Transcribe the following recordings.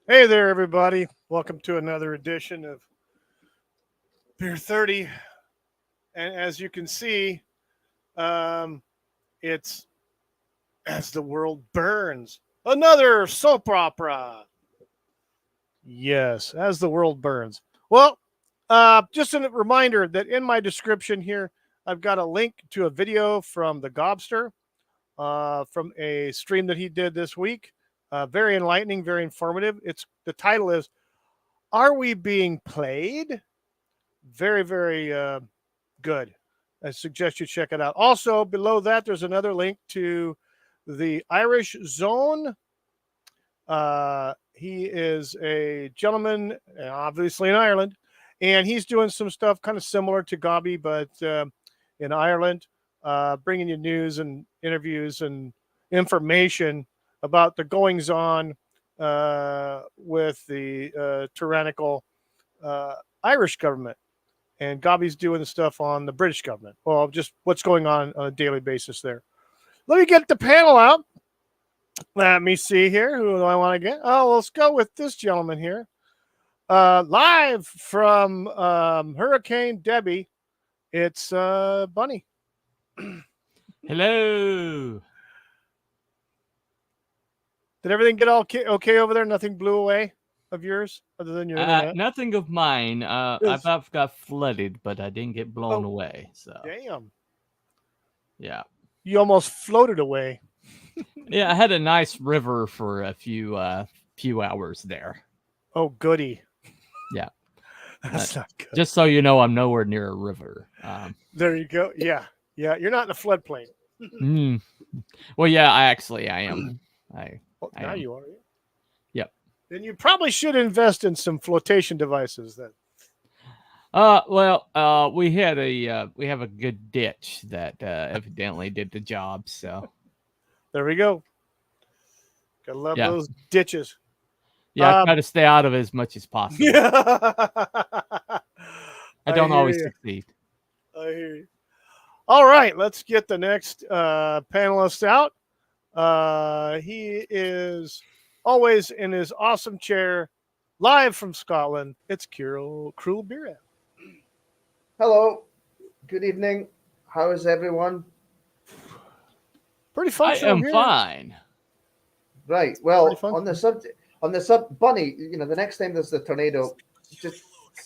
Hey there, everybody. Welcome to another edition of Beer 30. And as you can see, um, it's As the World Burns, another soap opera. Yes, As the World Burns. Well, just a reminder that in my description here, I've got a link to a video from the Gobster from a stream that he did this week. Very enlightening, very informative. It's the title is "Are We Being Played?" Very, very good. I suggest you check it out. Also, below that, there's another link to the Irish Zone. He is a gentleman, obviously in Ireland, and he's doing some stuff kind of similar to Gobby, but in Ireland, bringing you news and interviews and information about the goings on with the tyrannical Irish government. And Gobby's doing stuff on the British government. Well, just what's going on a daily basis there. Let me get the panel out. Let me see here. Who do I want to get? Oh, let's go with this gentleman here. Live from Hurricane Debbie, it's Bunny. Hello. Did everything get all okay over there? Nothing blew away of yours other than your internet? Nothing of mine. Yes. I've got flooded, but I didn't get blown away. So Damn. yeah, You almost floated away. yeah. I had a nice river for a few hours there. Oh, goody. Yeah, That's not good. just so you know, I'm nowhere near a river. There you go. Yeah. Yeah. You're not in a floodplain. mm, well, yeah, I am. Well, I now am. you are. Yep. Then you probably should invest in some flotation devices then. We have a good ditch that evidently did the job. So There we go. Gotta love yeah, those ditches. yeah. I try to stay out of it as much as possible. Yeah. I don't hear always you. succeed. I hear you. All right, let's get the next panelist out. He is always in his awesome chair, live from Scotland. It's Cruel Beer. Hello, good evening. How is everyone? Pretty I functional am here. fine. Right. Well, Pretty fun. on the sub, Bunny. The next time there's the tornado, just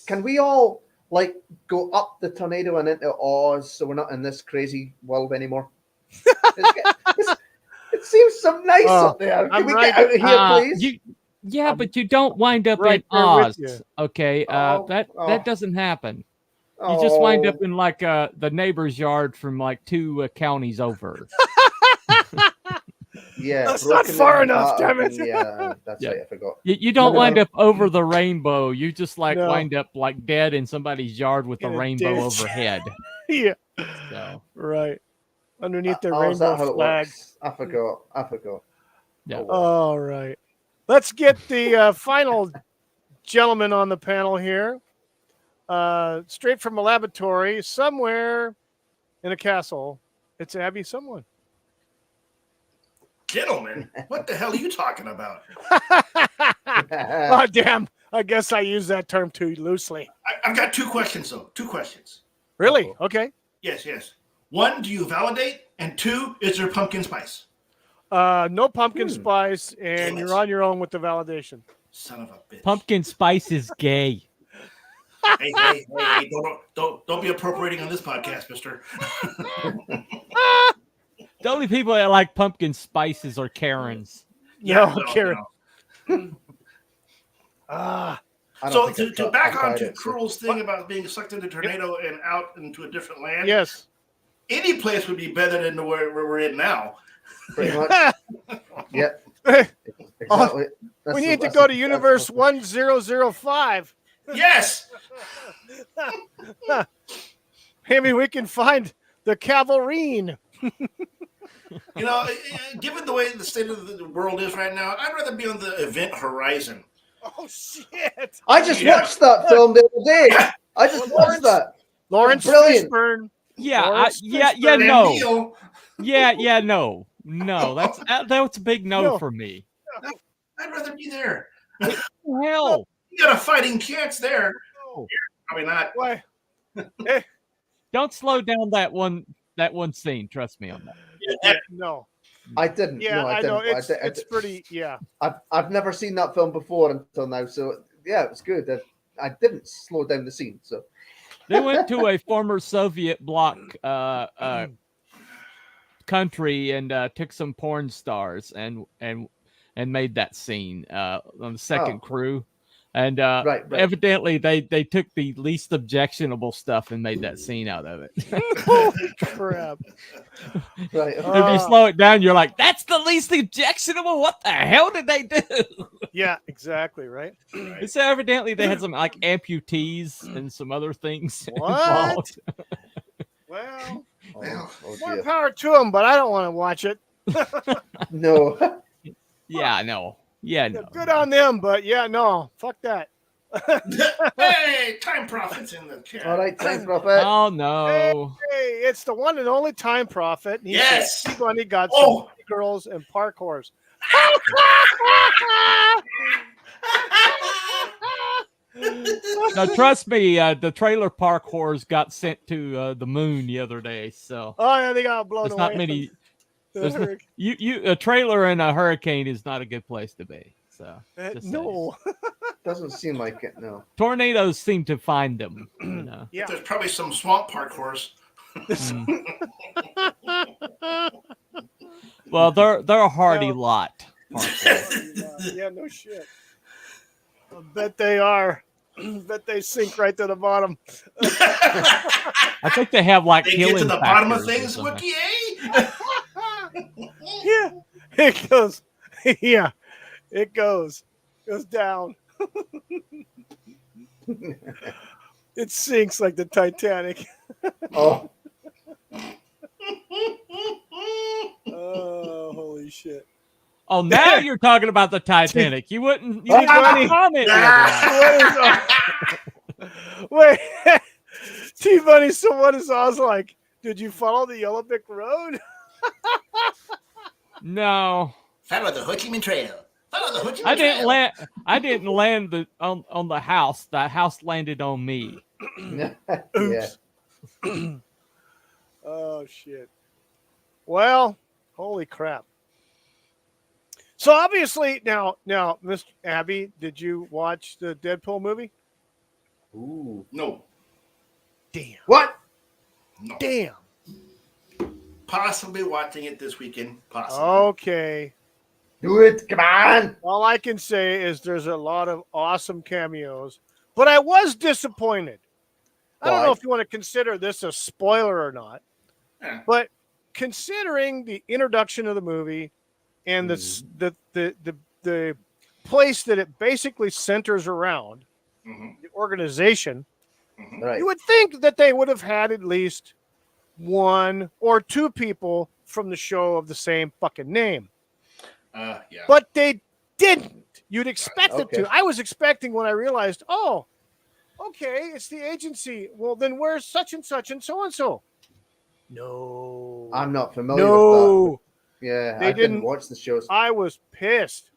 can we all like go up the tornado and into Oz, so we're not in this crazy world anymore? It seems so nice up there. I'm Can we right- get out of here, please? But you don't wind up right in there with Oz. you. Okay, Oh, that doesn't happen. You just wind up in like the neighbor's yard from like 2 counties over. Yeah, That's not broken far in enough, half, damn it. and yeah, that's Yeah. right. I forgot. You don't No. wind up over the rainbow. You just like No. wind up like dead in somebody's yard with In a a rainbow ditch. overhead. Yeah, So right. Underneath the Oh, is that rainbow how it flag. works? I forgot. yeah. Oh, well. All right. Let's get the final gentleman on the panel here. Straight from a laboratory somewhere in a castle. It's Abby someone. Gentlemen, what the hell are you talking about? Oh, damn. I guess I use that term too loosely. I've got 2 questions, though. 2 questions. Really? Okay. Yes. 1, do you validate? And 2, is there pumpkin spice? No pumpkin spice, and Damn it. you're on your own with the validation. Son of a bitch. Pumpkin spice is gay. Hey, don't be appropriating on this podcast, mister. The only people that like pumpkin spices are Karens. No, well, Karen. you know. Ah, I So don't think to I've back tried onto it, so- Cruel's thing about being sucked into a tornado and out into a different land, yes. any place would be better than where we're in now. Pretty much. Yeah, we exactly. That's need to the- go to that's- Universe 1005. Yes! Maybe we can find the Cavalrine. You know, given the way the state of the world is right now, I'd rather be on the event horizon. Oh, shit. I just Yeah. watched that film the other day. I just watched that. Lawrence Brilliant. Fishburne. Yeah, Lawrence yeah, Fishburne. no, Neil, no. That's a big no No. for me. I'd rather be there. Hell, You got a fighting chance there. No. Probably not. Why? don't slow down that one scene. Trust me on that. Yeah, no. I didn't. Yeah, no, I I didn't. know. It's pretty. Yeah. I've never seen that film before until now, so yeah, it was good. I didn't slow down the scene, so They went to a former Soviet bloc country and took some porn stars and made that scene on the second crew. And right. evidently they took the least objectionable stuff and made that scene out of it. Holy crap. Right. If you slow it down, you're like, that's the least objectionable? What the hell did they do? Yeah, exactly, right? So evidently they had some like amputees and some other things What? involved. Well, Oh, more dear. power to them, but I don't want to watch it. No. Yeah, no. Yeah, no. Good on them, but yeah, no, fuck that. Hey, time profits in the chat. All right, time prophet. Oh no. Hey, it's the one and only Time Prophet. And he Yes. said, Bunny got Oh. some girls and parkours. Now trust me, the trailer park whores got sent to the moon the other day, so Oh yeah, they got blown there's away. not many. from There's the no, hurricane. you a trailer in a hurricane is not a good place to be. So just No. Doesn't seem like it. No. tornadoes seem to find them. You know? Yeah. There's probably some swamp parkours. Well, they're a hardy No. lot. Yeah, no shit. I bet they are. Bet they sink right to the bottom. I think they have like They get healing to the bottom of factors or things, something. Wookie, eh? Yeah, it goes. Yeah, it goes down. It sinks like the Titanic. Oh, Oh, holy shit! Oh, now you're talking about the Titanic. You didn't Bunny. comment the other night. Wait, T Bunny. So what is Oz like? Did you follow the Yellow Brick Road? No, Follow the Ho Chi Minh Trail. Follow the Ho Chi Minh I didn't Trail. land. I didn't land on the house. The house landed on me. yeah. Oops. Oh shit. Well, holy crap. So obviously now, Mr. Abby, did you watch the Deadpool movie? Ooh. No, Damn. What? no. Damn. Possibly watching it this weekend. Possibly. Okay. Do it. Come on. All I can say is there's a lot of awesome cameos, but I was disappointed. I don't know Why? if you want to consider this a spoiler or not, Yeah. but considering the introduction of the movie and the place that it basically centers around, Mhm. the organization, Right. you would think that they would have had at least one or two people from the show of the same fucking name. Yeah. But they didn't. You'd expect it Okay. to. I was expecting when I realized, oh, okay, it's the agency. Well, then where's such and so and so? No. I'm not familiar with that. No. Yeah, They I didn't didn't- watch the shows. I was pissed.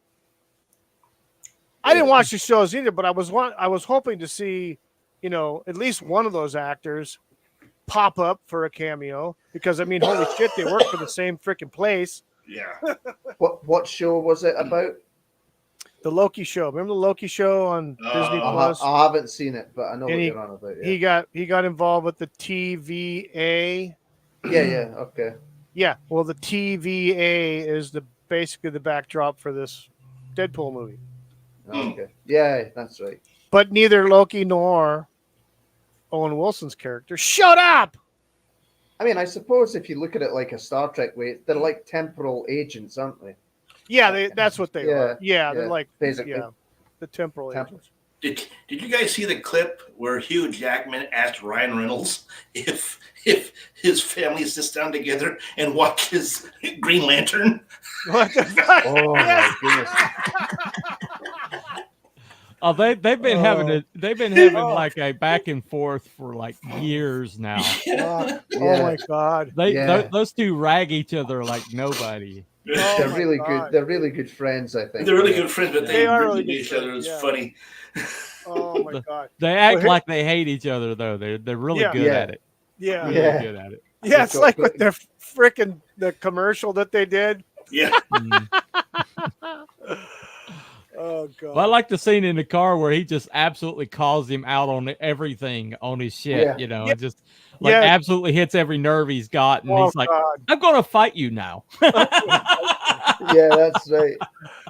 I didn't watch the shows either, but I was hoping to see, at least one of those actors pop up for a cameo because I mean, holy shit, they work for the same freaking place. Yeah. What show was it about? The Loki show. Remember the Loki show on Disney Plus? I haven't seen it, but I know And what he- you're on about. Yeah. He got involved with the TVA. Yeah. Okay. Yeah, well, the TVA is basically the backdrop for this Deadpool movie. Okay. Yeah, that's right. But neither Loki nor Owen Wilson's character shut up. I mean, I suppose if you look at it like a Star Trek way, they're like temporal agents, aren't they? Yeah, that's what they Yeah, are. Yeah, they're like basically. the temporal Temporal. agents. Did you guys see the clip where Hugh Jackman asked Ryan Reynolds if his family sits down together and watches Green Lantern? What the fuck? Oh Yes. my goodness. Oh, they've been having like a back and forth for like years now. Oh Yeah. my god. They Yeah. those two rag each other like nobody. Oh They're my really God. good. They're really good friends, I think. They're really good friends, but They they are really really good each other. friends, It's yeah. funny. Oh my God. They act Well, here- like they hate each other though. They're really Yeah. good Yeah. at it. Yeah. Really Yeah. good at it. Yeah, it's got like great- with the freaking the commercial that they did. Yeah. Mm. Oh God. Well, I like the scene in the car where he just absolutely calls him out on everything on his shit, Yeah. you know, Yeah. and just like Yeah. absolutely hits every nerve he's got, and Oh he's like, God. "I'm gonna fight you now." Yeah, that's right.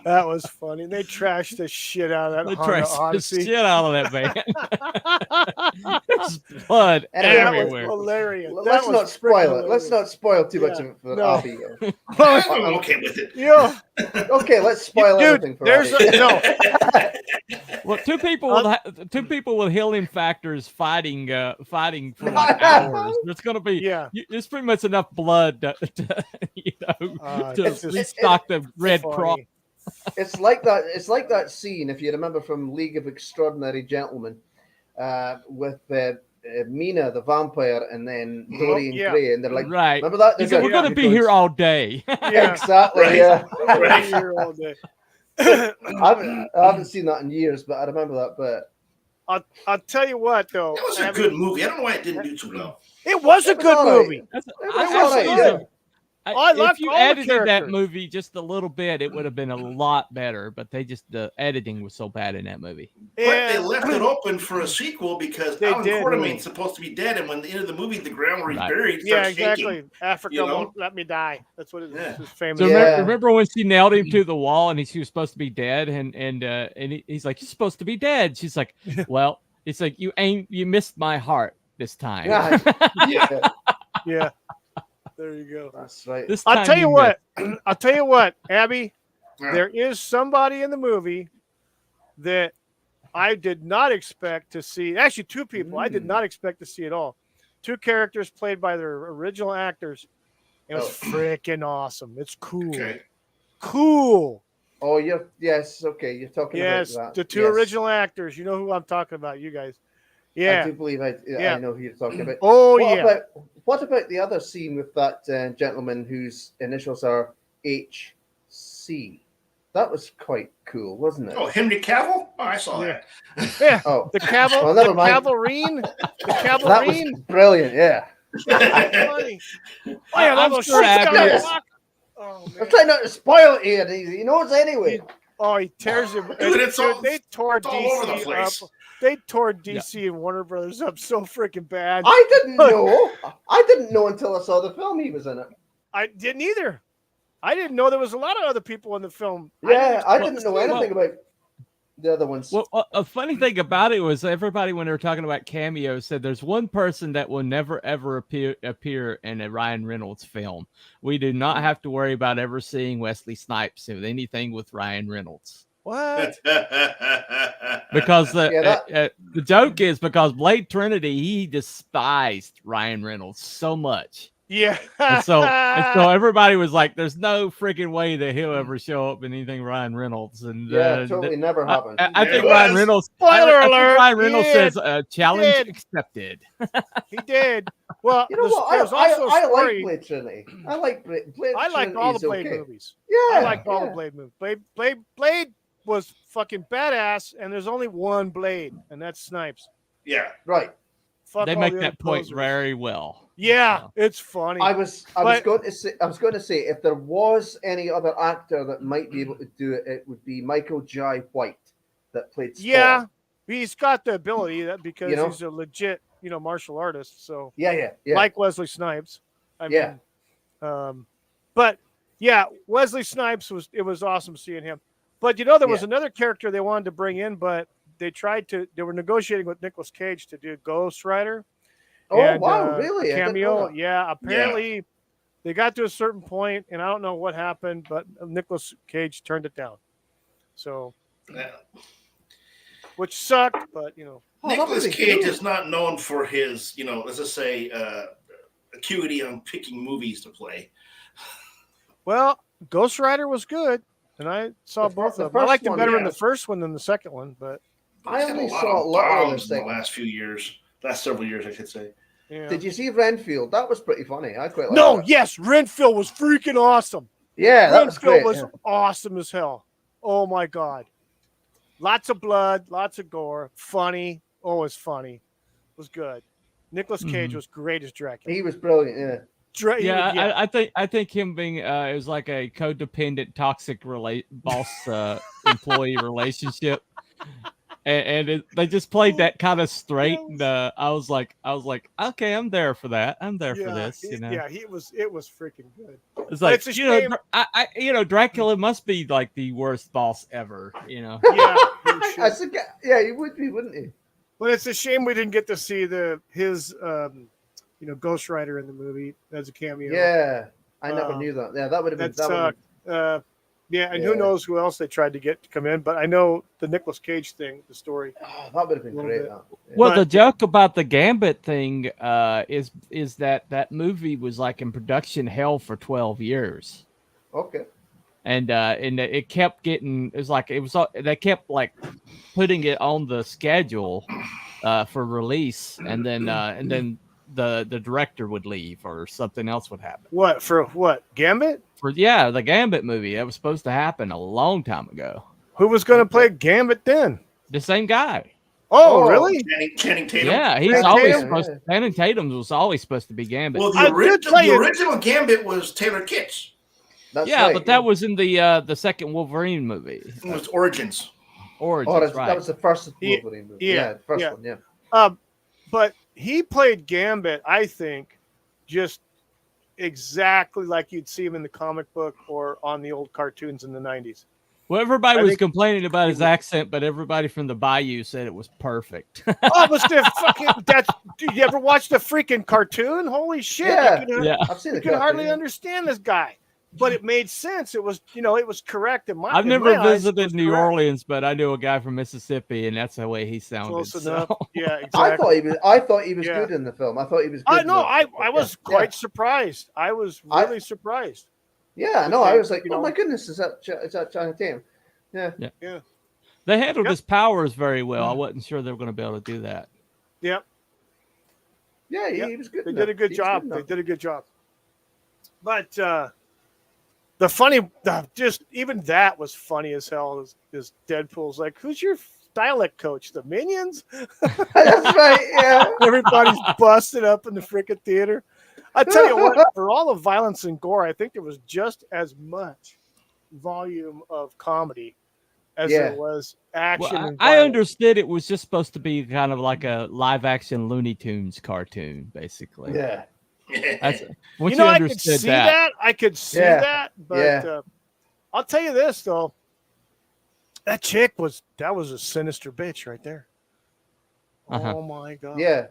That was funny. They trashed the shit out of They that Honda trashed the Odyssey. shit out of that man. There's blood Anyway, That was everywhere. hilarious. That Let's was not spoil freaking it. Let's hilarious. not spoil too much Yeah. of it for No. Abby. I'm okay with it. Yeah. Okay, let's spoil Dude, everything for there's Abby. no. Well, two people with healing factors fighting for like hours. There's gonna be Yeah. There's pretty much enough blood to to It's just restock the Red funny. Cross. It's like that. It's like that scene, if you remember from League of Extraordinary Gentlemen, with Mina the vampire and then Dorian yeah. Gray, and they're like, Right. remember that? He They're said, going, "We're gonna be here all day." Yeah. Exactly. Right. Yeah, Right. Here all day. I haven't seen that in years, but I remember that bit. I'll tell you what though. That was a Abby, good movie. I don't know why it didn't do too well. It was a It was good all right. movie. That's, It was I all right, actually- yeah. I liked if you all the edited that characters. movie just a little bit, it would have been a lot better. But the editing was so bad in that movie. But they And- left it open for a sequel because They Alan did. Quartermain's supposed to be dead, and when the end of the movie, the ground where he's Right. buried Yeah, starts exactly. shaking. Africa you know? won't let me die. That's what it is. Yeah. It's famous. So Yeah. remember when she nailed him to the wall and he was supposed to be dead, and he's like, "You're supposed to be dead." She's like, "Well," it's like, you missed my heart this time." Yeah. Yeah. Yeah. There you go. That's right. This I'll time tell you missed. what. I'll tell you what, Abby. Yeah. There is somebody in the movie that I did not expect to see. Actually, two people I did not expect to see at all. Two characters played by their original actors. It was freaking awesome. It's cool. Okay. Cool. Oh, yes. Okay, you're talking Yes, about that. the two Yes. original actors. You know who I'm talking about, you guys. I Yeah. do believe I Yeah. know who you're talking about. Oh, what yeah. What about the other scene with that gentleman whose initials are HC? That was quite cool, wasn't it? Oh, Henry Cavill? Oh, I saw Yeah. that. Yeah. Oh, The cavalry. Well, never the mind. cavalrine. The that cavalrine. was brilliant. Yeah, Funny. Oh, yeah, I'm that was sure shit Abby down is- the block. Oh, I'm man. trying not to spoil it here. He knows anyway. Oh, he tears him. Dude, it's all- they tore it's all over the DC place. up. They tore DC and Warner Brothers up so freaking bad. I didn't know. I didn't know until I saw the film he was in it. I didn't either. I didn't know there was a lot of other people in the film. Yeah, I well, didn't know well- anything about the other ones. Well, a funny thing about it was everybody, when they were talking about cameos, said there's one person that will never ever appear in a Ryan Reynolds film. We do not have to worry about ever seeing Wesley Snipes in anything with Ryan Reynolds. What? Because Yeah, the joke is because Blade Trinity, he despised Ryan Reynolds so much. Yeah. And so everybody was like, "There's no freaking way that he'll ever show up in anything Ryan Reynolds." And yeah, totally never happened. I think It Ryan was. Reynolds. Spoiler I think alert, Ryan Reynolds he says, "Challenge did. accepted." He did. Well, You know what? there's also a I like story. Blade Trinity. I like Blade. I liked all the Blade okay. movies. Yeah, I liked all the yeah. Blade movies. Blade was fucking badass, and there's only one Blade, and that's Snipes. Yeah. Right. Fuck They all make the that other point posers. very well. Yeah, it's funny. I was But- going to say if there was any other actor that might be able to do it, it would be Michael Jai White that played Spawn. Yeah, he's got the ability that because You know? he's a legit, martial artist. So Yeah. like Wesley Snipes. Yeah. But yeah, Wesley Snipes was awesome seeing him. But there was Yeah. another character they wanted to bring in, but they were negotiating with Nicolas Cage to do Ghost Rider. Oh And, wow, a really? I didn't know cameo. that. Yeah, apparently they got to a certain point, and I don't know what happened, but Nicolas Cage turned it down. So, Yeah. which sucked, but Oh, that Nicolas would be Cage cool. is not known for his, let's just say, acuity on picking movies to play. well, Ghost Rider was good, and I saw The both fir- of the them. I liked first it one, better in yeah. the first one than the second one, but I He's had only lot saw of a lot of bombs the in the second. last few years, last several years, I should say. yeah. Did you see Renfield? That was pretty funny. I quite liked No, that. yes, Renfield was freaking awesome. Yeah, that was Renfield great. was yeah. awesome as hell. Oh my god, lots of blood, lots of gore, funny. Oh, it's funny. It was good. Nicolas Cage Mhm. was great as Dracula. He was brilliant. Yeah. Yeah, I think him being it was like a codependent, toxic boss employee relationship, and they just played that kind of straight. And I was like, okay, I'm there for that. I'm there for this. You know, it was freaking good. it's But like it's a shame. Dracula must be like the worst boss ever. You know, Yeah, no I shit. think, yeah, he would be, wouldn't he? But it's a shame we didn't get to see his Ghost Rider in the movie as a cameo. Yeah, I never knew that. Yeah, that would have been. That sucked. Yeah, and who Yeah. knows who else they tried to get to come in? But I know the Nicolas Cage thing, the story. Oh, that would have been Little great. bit. That. Yeah. well, But- the joke about the Gambit thing is that movie was like in production hell for 12 years. Okay. And it kept getting they kept like putting it on the schedule for release, and then the director would leave or something else would happen. What for? What Gambit? The Gambit movie that was supposed to happen a long time ago. Who was going to play Gambit then? The same guy. Oh, Oh, really? Channing Tatum. Yeah, he's Channing always Tatum, supposed. Channing Tatum was always supposed to be Gambit. Well, I did tell you- the original Gambit was Taylor Kitsch. That's yeah, right, but that was in the second Wolverine movie. It was Origins. Origins, Oh, right? that was the first Yeah, Wolverine movie. yeah, the first yeah. one. Yeah. But he played Gambit, I think, just exactly like you'd see him in the comic book or on the old cartoons in the 90s. Well, everybody I was think- complaining about his accent, but everybody from the Bayou said it was perfect. Oh, but the fucking dude, you ever watched the freaking cartoon? Holy shit! Yeah. You could, Yeah. I've seen you the could hardly cartoon. understand this guy, but it made sense. It was, it was correct. I've in never my eyes, it visited was New correct. Orleans, but I knew a guy from Mississippi, and that's the way he sounded. Close so- enough. Yeah, I exactly. thought he was Yeah. good in the film. I thought he was good. No, in the- I was yeah. quite surprised. I was really surprised. Yeah, no, I was like, You oh know- my goodness, is that Channing Tatum? Yeah. They handled Yep. his powers very well. I wasn't sure they were going to be able to do that. Yep, Yeah, Yep. he was good. they in did that. a good He was job. in They that. did a good job. But just even that was funny as hell. Is Deadpool's like, who's your dialect coach? The Minions? That's right. Yeah. Everybody's busted up in the freaking theater. I tell you what, for all the violence and gore, I think there was just as much volume of comedy as Yeah. there was action. Well, and I violence. understood it was just supposed to be kind of like a live-action Looney Tunes cartoon, basically. Yeah. That's, once I could understood see that. I could see Yeah. that, but Yeah. I'll tell you this though, that chick was a sinister bitch right there. Uh-huh. Oh my god, Yeah.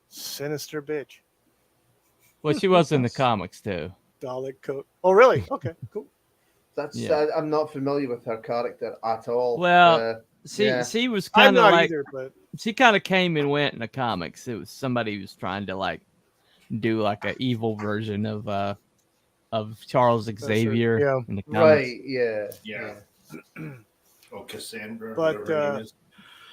sinister bitch. well, she was in the comics too. Dalek coat. Oh really? Okay, cool. That's. Yeah. I'm not familiar with her character at all. Well, She Yeah. she was I'm kind of not like either, but she kind of came and went in the comics. It was somebody who was trying to like do like an evil version of Charles right, Xavier yeah. in the comics. right. Yeah. Yeah. Oh, Cassandra. But, whatever her name is.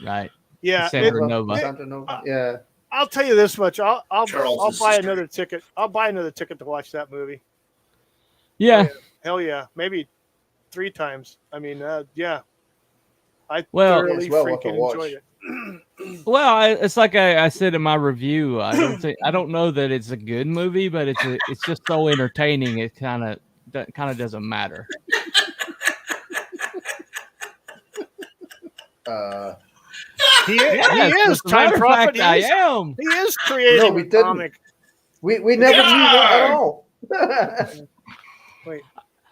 Right. yeah, Cassandra it- Nova. Sandra Nova. Yeah. I'll tell you this much. I'll Charles's buy sister. another ticket. I'll buy another ticket to watch that movie. Yeah. Hell yeah, maybe 3 times. I mean, yeah. I Well- thoroughly It's well worth a freaking watch. enjoyed it. Well, it's like I said in my review. I don't know that it's a good movie, but it's just so entertaining. It kind of doesn't matter. He Yes, is as a time matter of prophet. fact, He I is, am. he is creating No, we a didn't. comic. We never knew that at Yeah. all. Wait,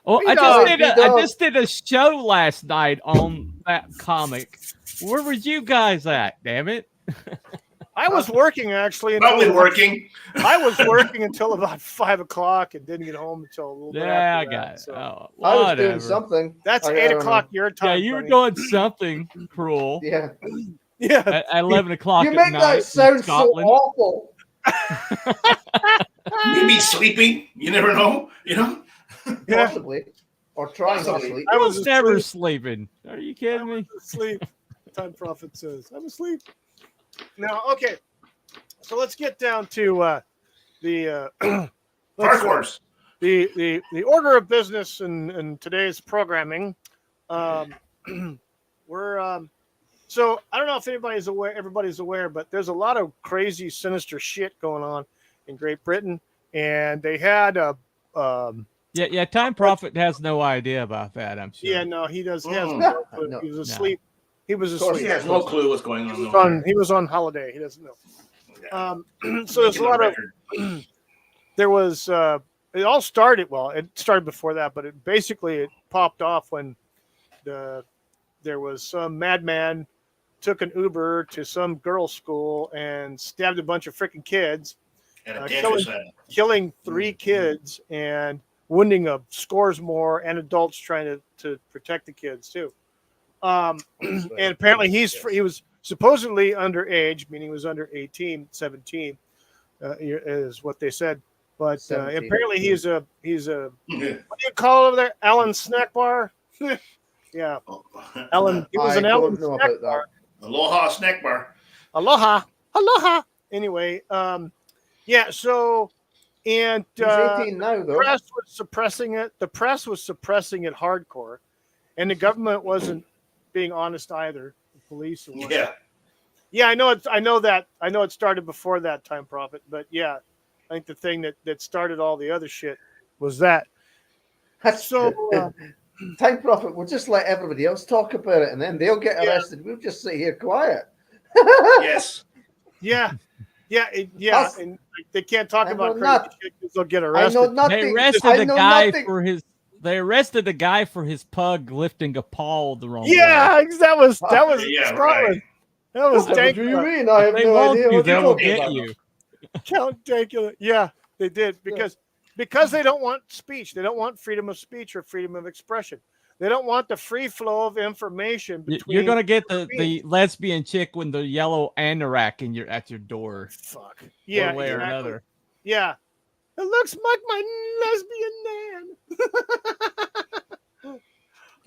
Oh, We I don't, just did a show last night on that comic. Where were you guys at? Damn it! I was working actually. Probably Until, working. I was working until about 5 o'clock and didn't get home until a little bit Yeah, I after got that. it. So Oh, I was doing whatever. something. that's I 8 don't o'clock know. your time. Yeah, you were buddy. doing something cruel Yeah. Yeah, at 11 o'clock You at make night that in sound so Scotland. awful. Maybe sleeping. You never know. You know. yeah. Possibly. Or trying to Possibly. sleep. I was was never asleep. sleeping. Are you kidding me? Asleep. Time prophet says, I'm asleep. Now, okay. So let's get down to the Dark Horse. the order of business in today's programming. We're so I don't know if everybody's aware, but there's a lot of crazy, sinister shit going on in Great Britain, and they had a Yeah. Time Prophet has no idea about that. I'm sure. yeah, no, he does. He has Mm. no clue. No. He was asleep. He was Of course He asleep. has no clue what's going on. He was on holiday. He doesn't know. So there's a Making lot of. record. There was. It all started. Well, it started before that, but it popped off when there was some madman took an Uber to some girls' school and stabbed a bunch of freaking kids, And a dancer said, killing 3 kids and wounding scores more, and adults trying to protect the kids too. And apparently he was supposedly underage, meaning he was under 18, 17, is what they said. But 17. apparently he's a what do yeah. you call it over there? Alan Snack Bar. Yeah, Alan. He was I an Alan don't know Snack about Bar. that. Aloha snack bar. Aloha. Anyway, yeah. So, and He's 18 now, though. press was suppressing it. The press was suppressing it hardcore, and the government wasn't being honest either. The police. And Yeah. yeah. I know it started before that, Time Prophet. But yeah, I think the thing that started all the other shit was that. So. Time Prophet, we'll just let everybody else talk about it, and then they'll get arrested. We'll just sit here quiet. Yes. Yeah, and they can't talk I about know crazy not- shit because they'll get I arrested. know nothing. They arrested I the know guy nothing. for his. They arrested the guy for his pug lifting a paw the wrong way. Yeah, that was Yeah, Scotland. right. That was What do you Dankula. mean? I have They no won't idea you. what They you're will talking get about. you. Count Dankula. Yeah, they did because they don't want speech. They don't want freedom of speech or freedom of expression. They don't want the free flow of information between. You're gonna get the beings. lesbian chick with the yellow anorak at your door. Fuck. Yeah, one way or exactly. another. Yeah, it looks like my lesbian man.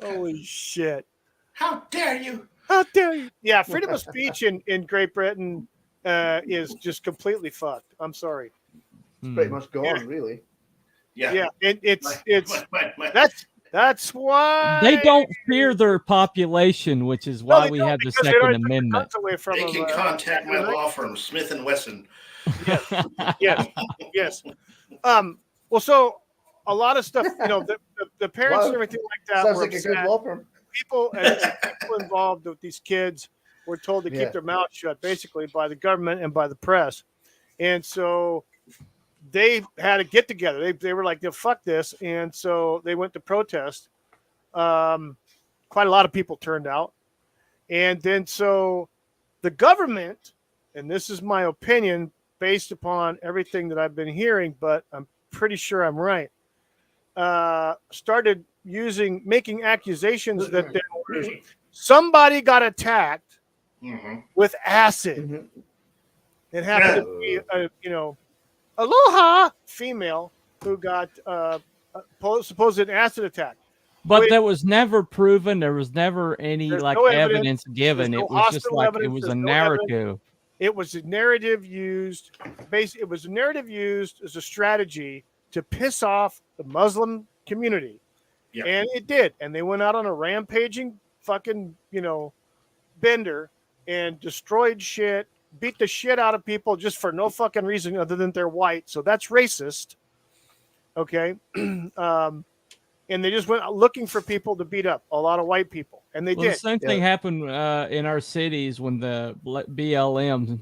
Holy shit! How dare you? How dare you? Yeah, freedom of speech in Great Britain is just completely fucked. I'm sorry. Hmm. Pretty much gone, Yeah. really. Yeah. Yeah, it's My- that's why They don't fear their population, which is why they we don't, have the because they Second already took the Amendment. guns away from they them, can contact my law firm, Smith & Wesson. Yes. Well, so a lot of stuff, the parents Wow. and everything like that Sounds were like a upset. good law firm. People involved with these kids were told to Yeah. keep their mouth shut, basically by the government and by the press, and so they had a get together. They were like, fuck this, and so they went to protest. Quite a lot of people turned out, and then so the government, and this is my opinion based upon everything that I've been hearing, but I'm pretty sure I'm right, started making accusations that somebody got attacked Mhm. with acid. Mhm. It happened to be Aloha female who got supposed acid attack. But Wait. that was never proven. There was never any There's like no evidence given. There's It no was just hospital like it evidence. was a There's no evidence. narrative. It was a narrative used. It was a narrative used as a strategy to piss off the Muslim community, Yeah. and it did. And they went out on a rampaging fucking bender and destroyed shit, beat the shit out of people just for no fucking reason other than they're white. So that's racist. Okay. And they just went looking for people to beat up, a lot of white people, and they Well, the did. same thing happened in our cities when the BLM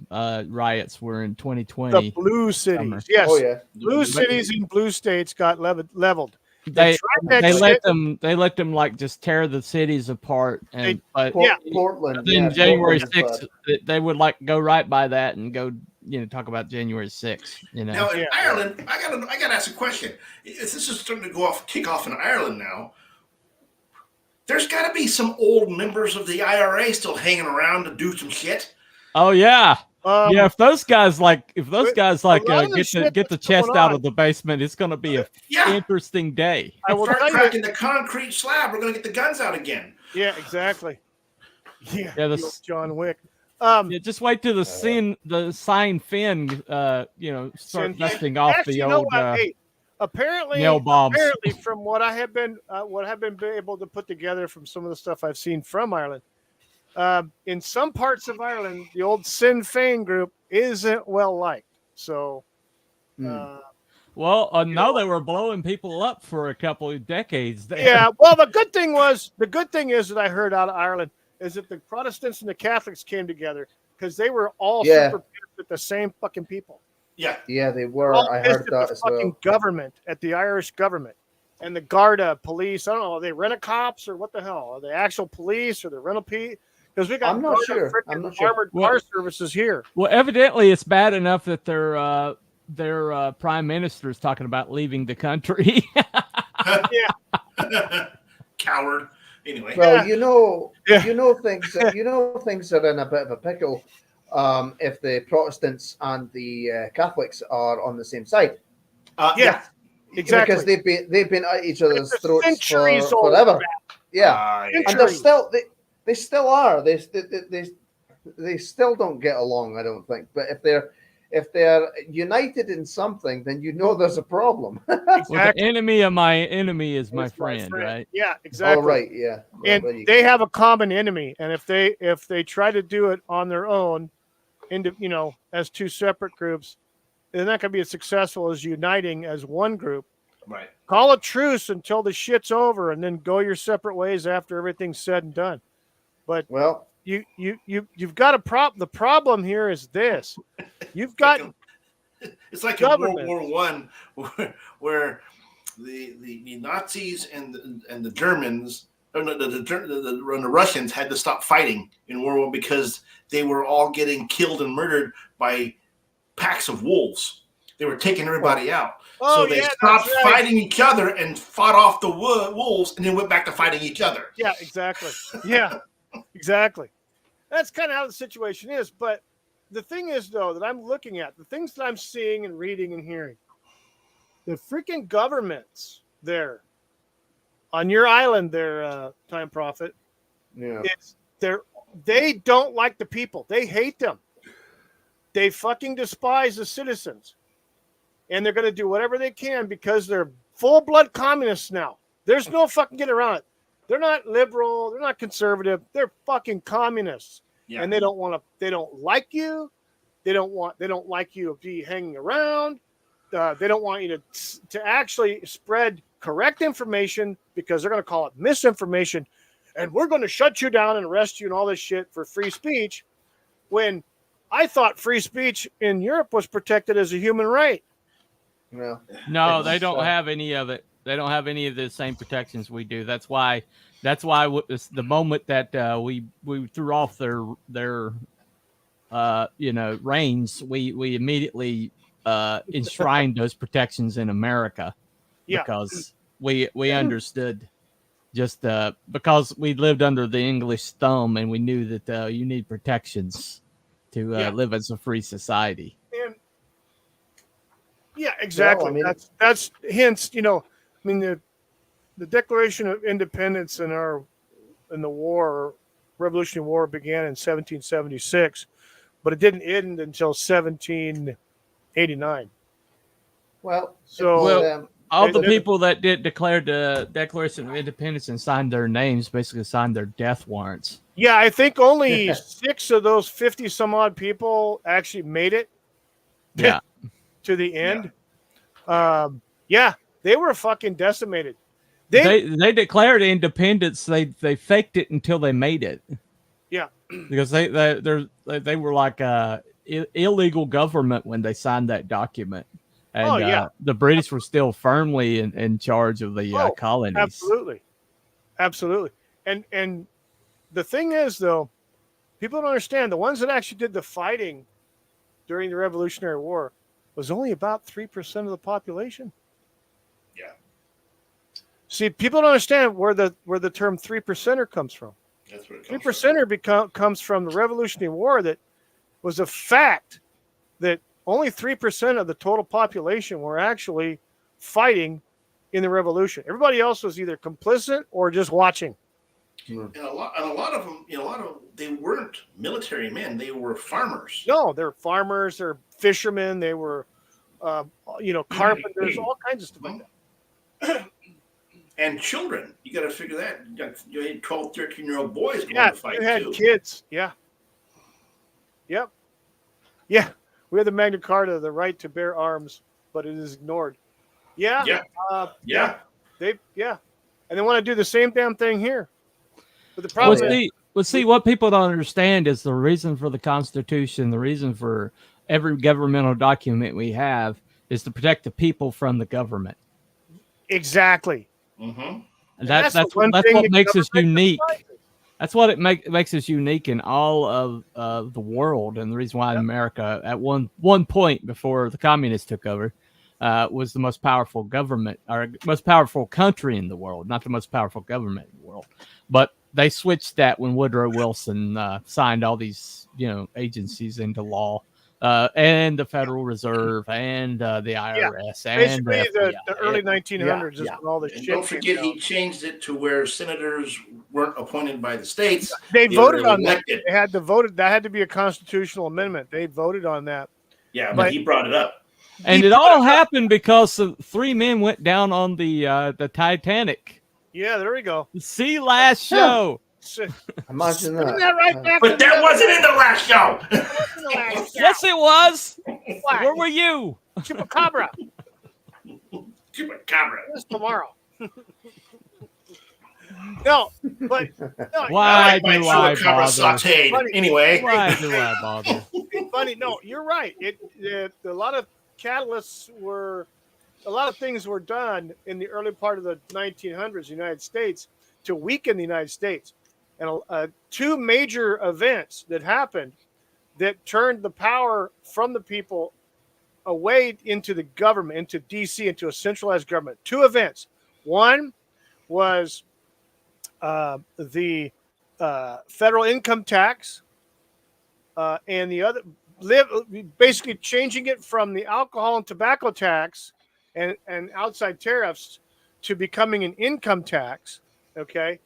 riots were in 2020. The blue cities, Summer. yes, Oh, yeah. blue cities in blue states got leveled. They tried that shit. let them like just tear the cities apart, and but Portland. then yeah, January Portland is 6th they would like go right by that and go talk about January 6th. Now in Ireland, I gotta ask a question. If this is starting to kick off in Ireland now, there's got to be some old members of the IRA still hanging around to do some shit. Oh yeah. Yeah, If those guys get a lot of the shit get the that's chest going out on- of the basement, it's going to be an interesting day. I will Start tell you. cracking the concrete slab. We're gonna get the guns out again. Yeah, exactly. Yeah, Yeah, the old John Wick. Yeah, just wait till the sign fin, start Sin- dusting off Actually, the you know old. what? Hey, apparently, nail bombs. apparently, from what I have been able to put together from some of the stuff I've seen from Ireland, in some parts of Ireland, the old Sinn Féin group isn't well liked. So, Well, no, they were blowing people up for a couple of decades there. yeah. Well, the good thing is that I heard out of Ireland is that the Protestants and the Catholics came together because they were all super pissed at the same fucking people. Yeah, they were. All I pissed heard at that the as fucking well. government, at the Irish government, and the Garda police. I don't know. Are they rent-a-cops or what the hell? Are they actual police or the rental P? Because we got I'm not sure. Armored car services here. Well, evidently, it's bad enough that their prime minister is talking about leaving the country. Coward. Anyway. Well, you know things are in a bit of a pickle if the Protestants and the Catholics are on the same side. Exactly. Because they've been at each other's throats for forever. And they still are. They still don't get along, I don't think. But if they're united in something, then you know there's a problem. Exactly. Well, the enemy of my enemy is my friend, right? Yeah, exactly. Oh, right, yeah. Well, and they have a common enemy, and if they try to do it on their own, as two separate groups, they're not going to be as successful as uniting as one group. Right. Call a truce until the shit's over, and then go your separate ways after everything's said and done. But you've got a problem. The problem here is this: you've got it's like in World War I, where the Nazis and the Germans, or the Russians had to stop fighting in World War because they were all getting killed and murdered by packs of wolves. They were taking everybody out. So they stopped fighting each other and fought off the wolves, and then went back to fighting each other. Yeah, exactly. Yeah, exactly. That's kind of how the situation is. But the thing is, though, that I'm looking at, the things that I'm seeing and reading and hearing, the freaking governments there on your island there, Time Prophet, they don't like the people. They hate them. They fucking despise the citizens. And they're going to do whatever they can because they're full-blood communists now. There's no fucking getting around it. They're not liberal. They're not conservative. They're fucking communists. Yeah. And they don't like you. They don't like you to be hanging around. They don't want you to actually spread correct information because they're going to call it misinformation. And we're going to shut you down and arrest you and all this shit for free speech. When I thought free speech in Europe was protected as a human right. No, they don't have any of it. They don't have any of the same protections we do. That's why the moment that we threw off their reigns, we immediately enshrined those protections in America because we understood just because we lived under the English thumb and we knew that you need protections to live as a free society. Yeah, exactly. Well, that's hence, the Declaration of Independence in the war, Revolutionary War began in 1776, but it didn't end until 1789. Well, all the people that declared the Declaration of Independence and signed their names basically signed their death warrants. Yeah, I think only 6 of those 50 some odd people actually made it. Yeah. To the end. They were fucking decimated. They declared independence. They faked it until they made it. Yeah, because they were like illegal government when they signed that document, and the British were still firmly in charge of the colonies. Absolutely. And the thing is, though, people don't understand the ones that actually did the fighting during the Revolutionary War was only about 3% of the population. Yeah. See, people don't understand where the term 3%er comes from. That's where it comes 3%er comes from the Revolutionary War. That was a fact that only 3% of the total population were actually fighting in the revolution. Everybody else was either complicit or just watching. And a lot of them, they weren't military men; they were farmers. No, they're farmers. They're fishermen. They were carpenters, all kinds of stuff like that. And children, you got to figure that. You had 12, 13-year-old boys going to fight, you had too. kids. Yeah. Yep. Yeah. We had the Magna Carta, the right to bear arms, but it is ignored. Yeah. Yeah. And they want to do the same damn thing here. But the problem is, see, what people don't understand is the reason for the Constitution, the reason for every governmental document we have is to protect the people from the government. Exactly. Mm-hmm. And that's what makes us unique. That's what it makes us unique in all of the world, and the reason why America, at one point before the communists took over, was the most powerful government or most powerful country in the world, not the most powerful government in the world. But they switched that when Woodrow Wilson signed all these agencies into law. And the Federal Reserve and the IRS and basically the early 1900s is when all the shit. Don't forget, he changed it to where senators weren't appointed by the states; they voted on that. They had to vote. That had to be a constitutional amendment. They voted on that. Yeah, but he brought it up, and it all happened because 3 men went down on the Titanic. Yeah, there we go. See last show. Imagine that. But that wasn't in the last show. Yes, it was. Where were you? Chupacabra. Chupacabra. This tomorrow. No, but why do I bother? Sauteed. Anyway, why do I bother? Funny, no, you're right. A lot of things were done in the early part of the 1900s, United States, to weaken the United States. And 2 major events that happened that turned the power from the people away into the government, into D.C., into a centralized government. 2 events. One was the federal income tax, and the other, basically changing it from the alcohol and tobacco tax and outside tariffs to becoming an income tax, okay?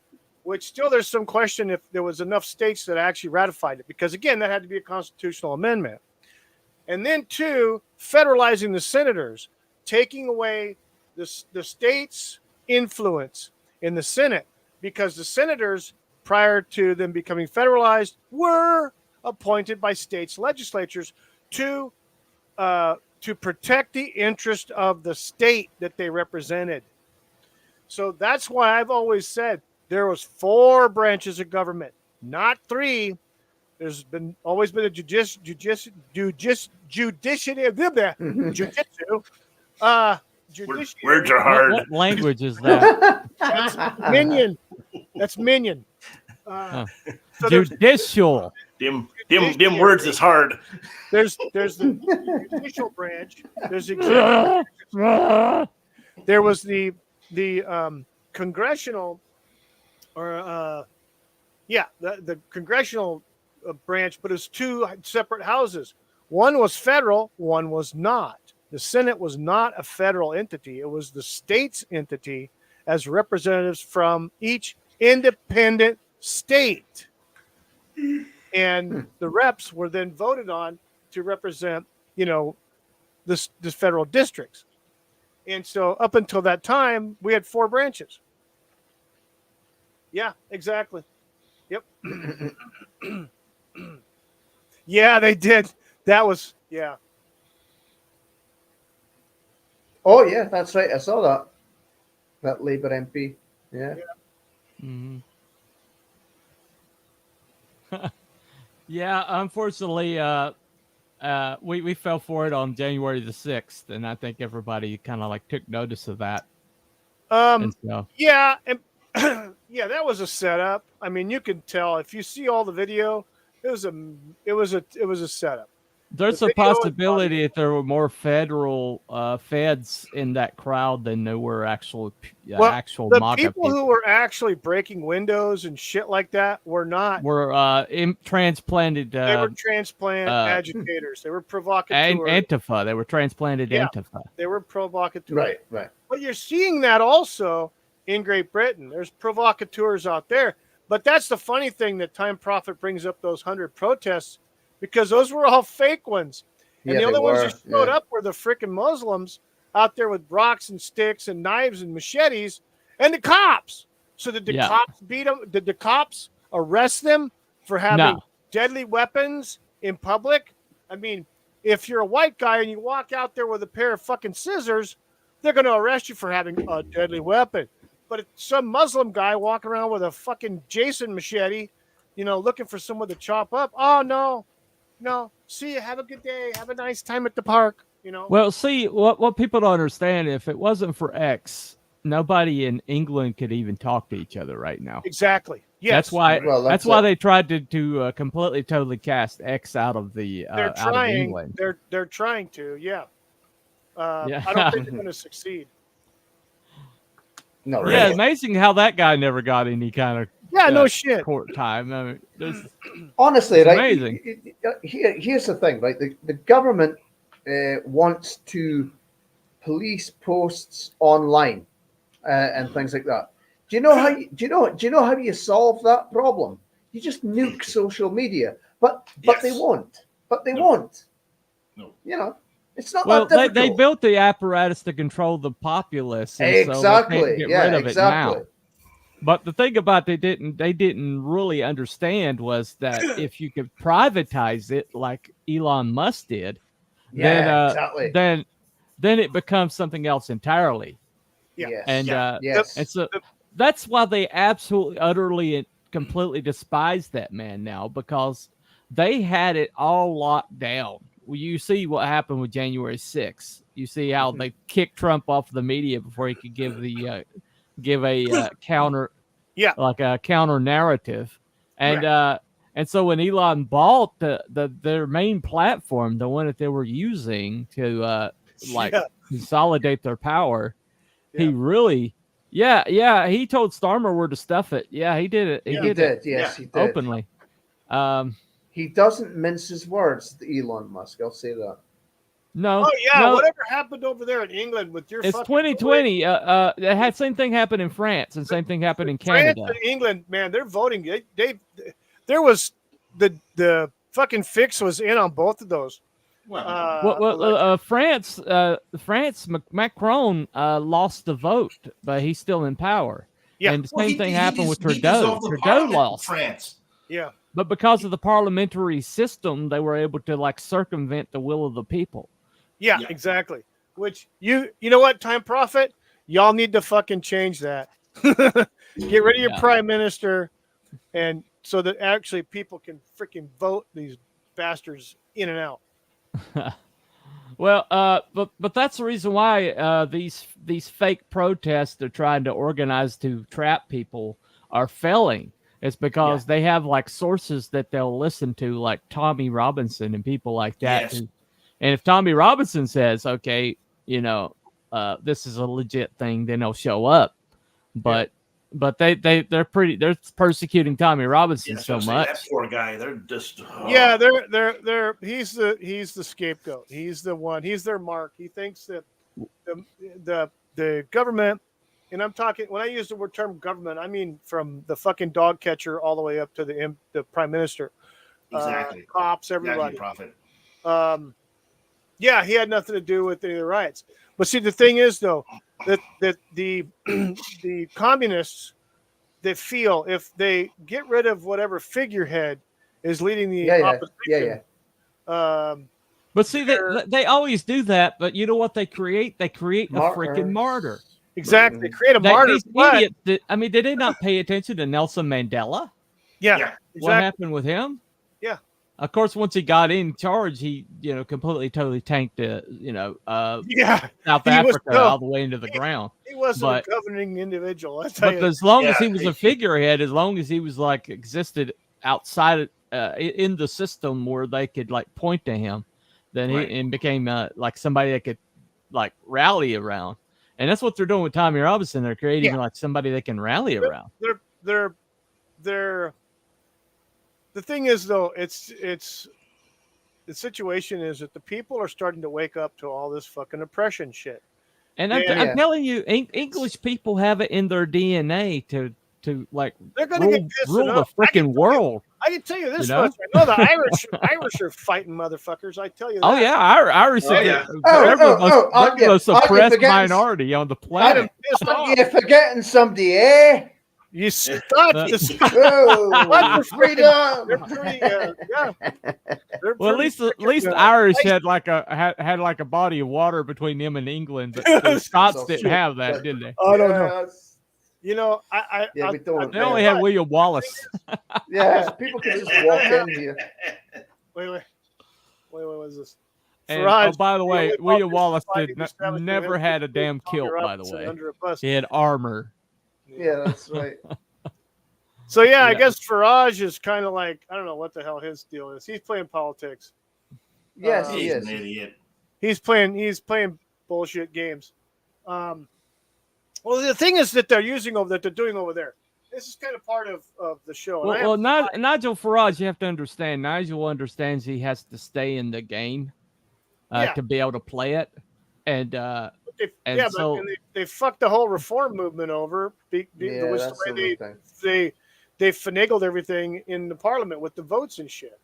Which still there's some question if there was enough states that actually ratified it, because again, that had to be a constitutional amendment. And then 2, federalizing the senators, taking away the states' influence in the Senate, because the senators, prior to them becoming federalized, were appointed by states' legislatures to protect the interest of the state that they represented. So that's why I've always said there was 4 branches of government, not 3. There's always been a judiciary. Words are hard. What language is that? That's minion. That's minion. So judicial. Dim words is hard. There's the judicial branch. There's executive. There was the congressional, or the congressional branch, but it's 2 separate houses. One was federal, one was not. The Senate was not a federal entity. It was the state's entity as representatives from each independent state. And the reps were then voted on to represent, the federal districts. And so up until that time, we had 4 branches. Yeah, exactly. Yep. Yeah, they did. That was, yeah. Oh, yeah, that's right. I saw that. That Labour MP. Yeah. Mm-hmm. Yeah, unfortunately, we fell for it on January the 6th, and I think everybody kind of took notice of that. Yeah, and yeah, that was a setup. I mean, you can tell if you see all the video, it was a setup. There's a possibility that there were more federal feds in that crowd than there were actual the MAGA people who were actually breaking windows and shit like that were not. Were transplanted. They were transplant agitators. They were provocateurs. Antifa. They were transplanted Antifa. They were provocateurs. Right. But you're seeing that also in Great Britain. There's provocateurs out there. But that's the funny thing that Time Prophet brings up those 100 protests, because those were all fake ones. And the only ones that showed up were the freaking Muslims out there with rocks and sticks and knives and machetes, and the cops. So did the cops beat them? Did the cops arrest them for having deadly weapons in public? I mean, if you're a white guy and you walk out there with a pair of fucking scissors, they're going to arrest you for having a deadly weapon. But if some Muslim guy walking around with a fucking Jason machete, looking for someone to chop up, oh, no. See you. Have a good day. Have a nice time at the park. Well, see, what people don't understand, if it wasn't for X, nobody in England could even talk to each other right now. Exactly. Yes. That's why. That's why they tried to completely, totally cast X out of the out of England. They're trying to. Yeah. I don't think they're going to succeed. No. Yeah, amazing how that guy never got any kind of no shit court time. I mean, honestly, right? Amazing. Here's the thing, right? The government wants to police posts online and things like that. Do you know how you solve that problem? You just nuke social media, but they won't. But they won't. No. It's not that difficult. They built the apparatus to control the populace. And exactly. So they can't get rid of it now. But the thing about they didn't really understand was that if you could privatize it like Elon Musk did, then it becomes something else entirely. Yeah. And so that's why they absolutely, utterly, and completely despise that man now, because they had it all locked down. Well, you see what happened with January 6th. You see how they kicked Trump off the media before he could give a counter, like a counter narrative, and so when Elon bought their main platform, the one that they were using to consolidate their power, he really, he told Starmer where to stuff it. Yeah, he did it. He did. Yes, he did openly. He doesn't mince his words, Elon Musk. I'll say that. No. Oh yeah. No. Whatever happened over there in England with your? It's 2020. It had same thing happen in France and same thing happened in Canada. France and England, man, they're voting. There was the fucking fix was in on both of those. France, Macron lost the vote, but he's still in power. Yeah. And the same thing happened with Trudeau. Trudeau lost. France. Yeah. But because of the parliamentary system, they were able to circumvent the will of the people. Yeah, exactly. Which you know what, Time Prophet? Y'all need to fucking change that. Get rid of your prime minister, and so that actually people can freaking vote these bastards in and out. Well, but that's the reason why these fake protests they're trying to organize to trap people are failing. It's because they have sources that they'll listen to, like Tommy Robinson and people like that. Yes. And if Tommy Robinson says, okay, this is a legit thing, then they'll show up. But they're persecuting Tommy Robinson so much. That poor guy, they're just he's the scapegoat. He's the one. He's their mark. He thinks that the government. And I'm talking, when I use the term government, I mean from the fucking dog catcher all the way up to the prime minister. Exactly. Cops, everybody. Exactly, Prophet. He had nothing to do with any of the riots. But see, the thing is, though, that the communists that feel if they get rid of whatever figurehead is leading the opposition. But see, they always do that. But you know what they create? They create a freaking martyr. Exactly. They create a martyr. These idiots, did they not pay attention to Nelson Mandela? Yeah. Exactly. What happened with him? Yeah. Of course, once he got in charge, he completely totally tanked South Africa all the way into the ground. He wasn't a governing individual. As long as he was a figurehead, as long as he was existed outside in the system where they could point to him, then he became somebody that could rally around. And that's what they're doing with Tommy Robinson. They're creating somebody they can rally around. They're the thing is, though, it's the situation is that the people are starting to wake up to all this fucking oppression shit. And I'm telling you, English people have it in their DNA to they're gonna rule the freaking world. I can tell you this You know? much. I know the Irish are fighting motherfuckers. I tell you that. Oh yeah, Irish are yeah. they're the aren't the most you suppressed forgetting- minority on the planet. Aren't you forgetting somebody, eh? You stop. Oh, freedom! They're pretty, yeah. They're Well, pretty at least freaking, the Irish had like a body of water between them and England, but the Scots didn't have that, did they? I don't know. You know, Yeah, we don't. They only had William Wallace. Yeah, people can just walk in here. Wait, what is this? And, Farage, by the way, only William politician Wallace fighting the establishment never has had a been damn Tommy kilt, by the Robinson way. under a bus. He had armor. Yeah, that's right. So yeah, I Yeah. guess Farage is kind of like, I don't know what the hell his deal is. He's playing politics. Yes, He's he an is. idiot. He's playing bullshit games. Well, the thing is that they're doing over there. This is kind of part of the show. Well, Nigel Farage, you have to understand. Nigel understands he has to stay in the game to be able to play it, and but so they fucked the whole reform movement over. The way they finagled everything in the parliament with the votes and shit.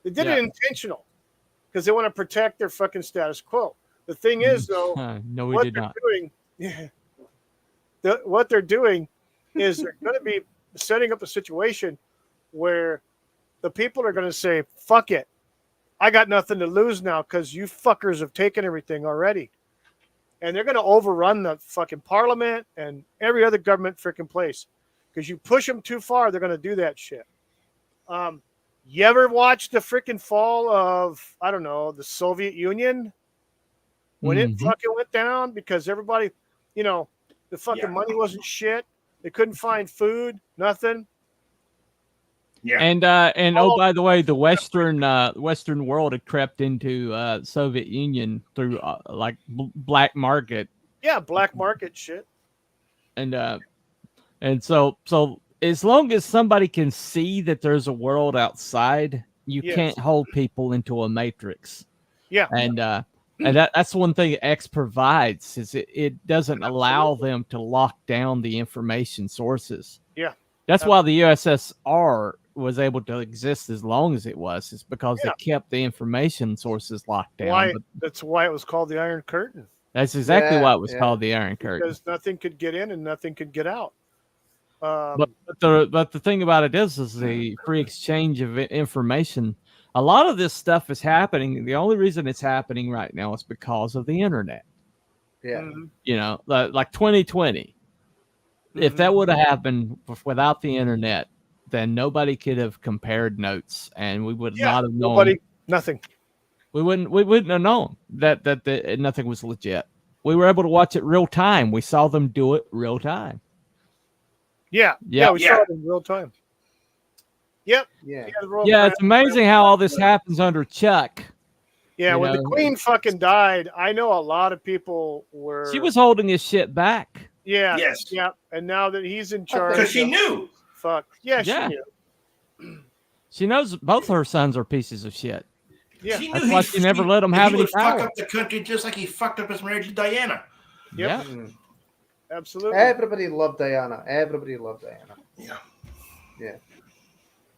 They did it intentional because they want to protect their fucking status quo. The thing is, though, no, we did not. What they're doing is they're going to be setting up a situation where the people are going to say, fuck it. I got nothing to lose now because you fuckers have taken everything already. And they're going to overrun the fucking parliament and every other government freaking place. Because you push them too far, they're going to do that shit. You ever watch the freaking fall of, I don't know, the Soviet Union? When it fucking went down because everybody, the fucking money wasn't shit. They couldn't find food, nothing. Yeah. And by the way, the Western world had crept into Soviet Union through like black market. Yeah, black market shit. And so as long as somebody can see that there's a world outside, you can't hold people into a matrix. Yeah. And that's one thing X provides is it doesn't allow them to lock down the information sources. Yeah. That's why the USSR was able to exist as long as it was. It's because they kept the information sources locked down. That's why it was called the Iron Curtain. That's exactly why it was called the Iron Curtain. Because nothing could get in and nothing could get out. But the thing about it is the free exchange of information. A lot of this stuff is happening. The only reason it's happening right now is because of the internet. Yeah. Like 2020. If that would have happened without the internet, then nobody could have compared notes, and we would not have known. Nothing. We wouldn't have known that nothing was legit. We were able to watch it real time. We saw them do it real time. Yeah. We saw it in real time. Yep. Yeah. It's amazing how all this happens under Chuck. Yeah, when the Queen fucking died, I know a lot of people were. She was holding his shit back. Yeah. Yes. Yeah. And now that he's in charge, because she knew. Fuck. Yeah, she knew. She knows both her sons are pieces of shit. Yeah. She That's why she never let him have any power. Fuck up the country just like he fucked up his marriage to Diana. Yep. Yeah. Absolutely. Everybody loved Diana. Yeah.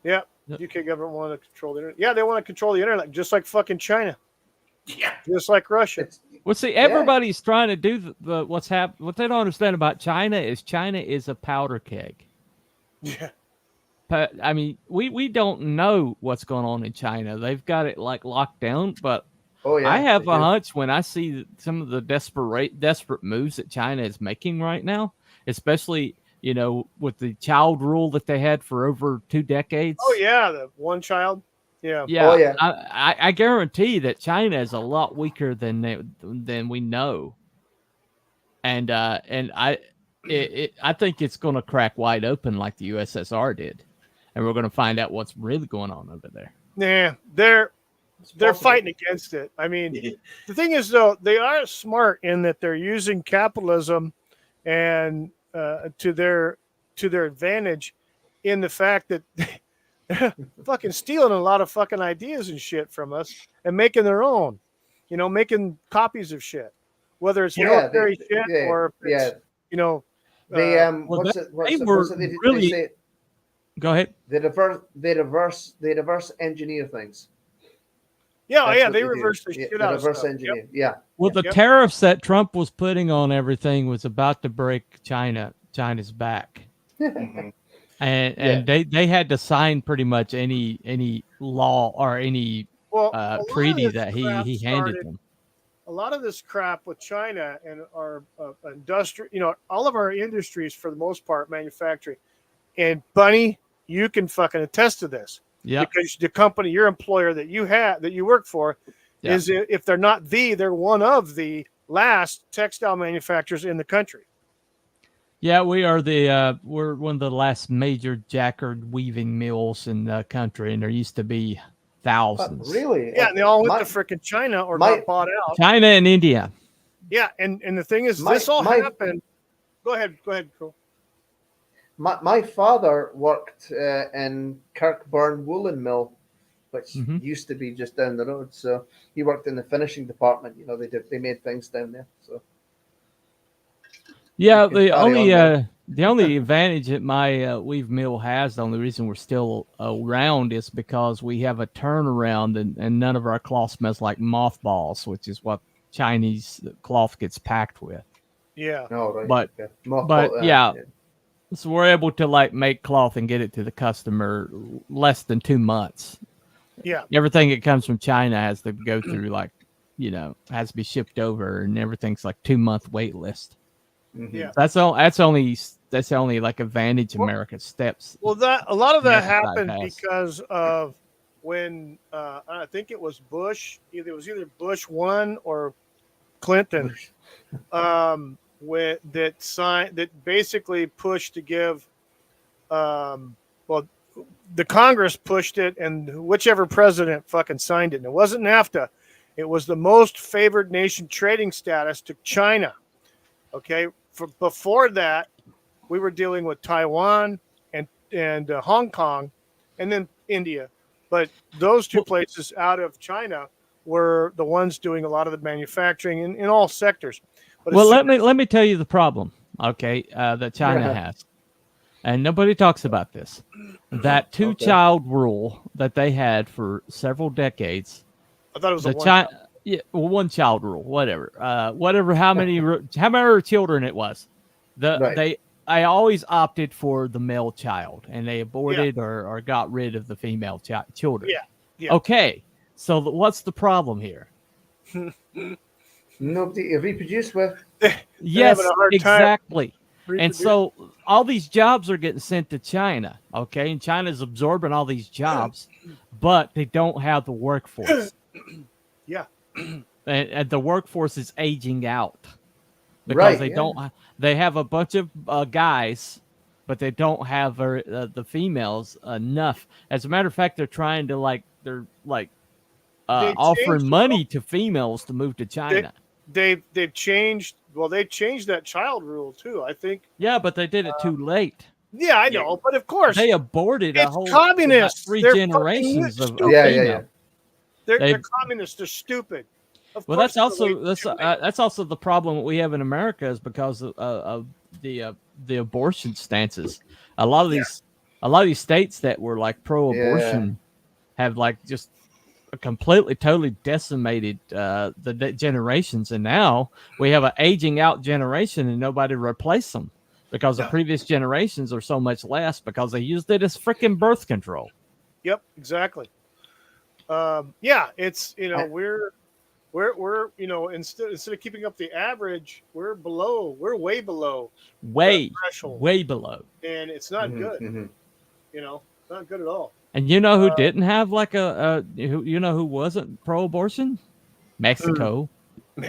Yeah. UK government want to control the internet. Yeah, they want to control the internet just like fucking China. Yeah. Just like Russia. Well, see, everybody's trying to do what's happened. What they don't understand about China is a powder keg. Yeah. But I mean, we don't know what's going on in China. They've got it like locked down, but I have a hunch when I see some of the desperate moves that China is making right now, especially with the child rule that they had for over 2 decades. Oh yeah, the one child. Yeah. Yeah. Oh, yeah. I guarantee that China is a lot weaker than we know, and I think it's going to crack wide open like the USSR did, and we're going to find out what's really going on over there. Yeah, they're fighting against it. I mean, the thing is though, they are smart in that they're using capitalism and to their advantage in the fact that they're fucking stealing a lot of fucking ideas and shit from us and making their own, making copies of shit, whether it's military shit or if it's, they Go ahead. They reverse engineer things. Yeah, they reverse the shit out of reverse stuff. engineer. Yep. Yeah. Well, the tariffs that Trump was putting on everything was about to break China's back. Mhm. And they had to sign pretty much any law or any treaty that he handed them. A lot of this crap with China and our industry, all of our industries for the most part, manufacturing. And Bunny, you can fucking attest to this. Yeah. Because the company, your employer that you work for, is, if they're not they're one of the last textile manufacturers in the country. Yeah, we're one of the last major jacquard weaving mills in the country, and there used to be thousands. Really? Yeah, and they all went to freaking China or got bought out. China and India. Yeah, and the thing is, this all happened. Go ahead, Cole. My father worked in Kirkburn Woolen Mill, which used to be just down the road. So he worked in the finishing department. They made things down there. So yeah, the only advantage that my weave mill has, the only reason we're still around, is because we have a turnaround and none of our cloth smells like mothballs, which is what Chinese cloth gets packed with. Yeah. Oh, right. But yeah. So we're able to make cloth and get it to the customer less than 2 months. Yeah. Everything that comes from China has to go through has to be shipped over, and everything's 2-month wait list. Mm-hmm. Yeah. That's only advantage America steps. Well, a lot of that happened because of when I think it was Bush. It was either Bush 1 or Clinton. That basically pushed to give, the Congress pushed it, and whichever president fucking signed it. And it wasn't NAFTA. It was the most favored nation trading status to China. Okay. Before that, we were dealing with Taiwan and Hong Kong, and then India. But those two places out of China were the ones doing a lot of the manufacturing in all sectors. But let me tell you the problem, that China has, and nobody talks about this. That two-child rule that they had for several decades. I thought it was one-child rule, whatever. How many children it was. I always opted for the male child, and they aborted or got rid of the female children. Yeah. Okay, so what's the problem here? Nobody to reproduce with. Yes, exactly. And so all these jobs are getting sent to China, and China's absorbing all these jobs, but they don't have the workforce. Yeah. And the workforce is aging out because they have a bunch of guys, but they don't have the females enough. As a matter of fact, they're trying to offering money to females to move to China. They've changed. Well, they changed that child rule too, I think. Yeah, but they did it too late. Yeah, I know, but of course they aborted a whole communists. 3 They're generations of female. They're communists. They're stupid. Well, that's also the problem we have in America is because of the abortion stances. A lot of these states that were pro-abortion have just completely, totally decimated the generations, and now we have an aging out generation, and nobody replaced them because the previous generations are so much less because they used it as freaking birth control. Yep, exactly. It's we're instead of keeping up the average, we're way below threshold. Way below, and it's not good. Not good at all. And you know who didn't have who wasn't pro-abortion? Mexico,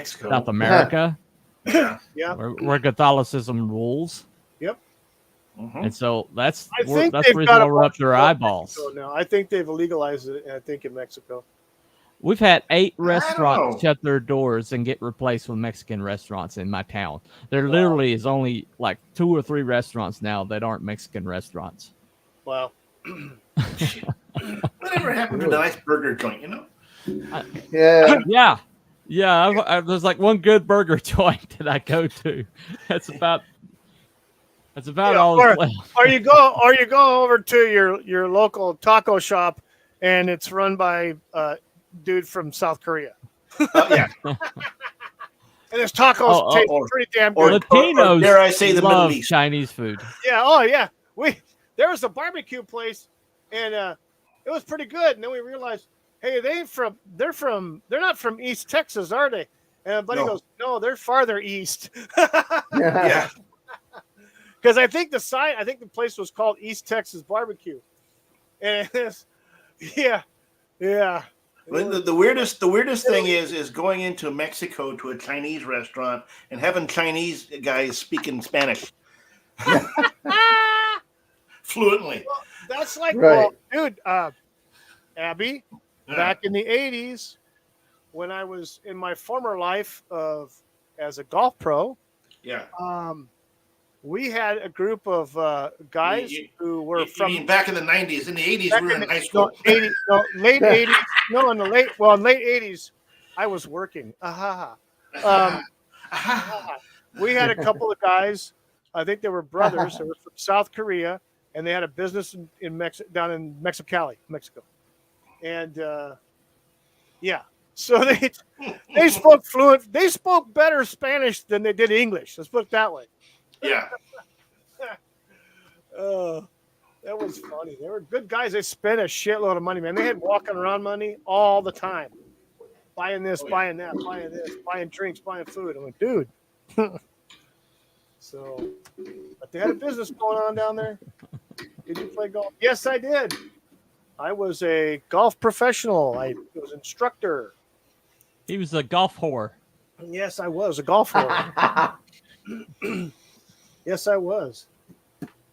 South America, where Catholicism rules. Yep. And so that's I think the reason why we're up their eyeballs. Now I think they've legalized it. I think in Mexico. We've had 8 restaurants shut their doors and get replaced with Mexican restaurants in my town. There literally is only 2 or 3 restaurants now that aren't Mexican restaurants. Wow. Whatever happened to the nice burger joint, Yeah. There's one good burger joint that I go to. That's about That's about all that's left. Or you go over to your local taco shop, and it's run by a dude from South Korea. Yeah. And his tacos taste pretty damn good. Latinos, or dare I say, the love Middle East. Chinese food. Yeah. Oh yeah. There was a barbecue place, and it was pretty good. And then we realized, hey, they're not from East Texas, are they? And buddy goes, no, they're farther east. Yeah. Because I think the place was called East Texas Barbecue. And yeah. The weirdest thing is going into Mexico to a Chinese restaurant and having Chinese guys speaking Spanish fluently. Well, that's like, right. well, dude, Abby, back in the 80s, when I was in my former life as a golf pro, we had a group of guys who were from back in the 90s. In the 80s, we were in high school. Late 80s. No, in late 80s, I was working. We had a couple of guys. I think they were brothers. They were from South Korea, and they had a business down in Mexicali, Mexico. And so they spoke fluent. They spoke better Spanish than they did English. Let's put it that way. Yeah. That was funny. They were good guys. They spent a shitload of money, man. They had walking around money all the time, buying this, buying that, buying this, buying drinks, buying food. I'm like, dude. So, but they had a business going on down there. Did you play golf? Yes, I did. I was a golf professional. I was an instructor. He was a golf whore. Yes, I was a golf whore. Yes, I was.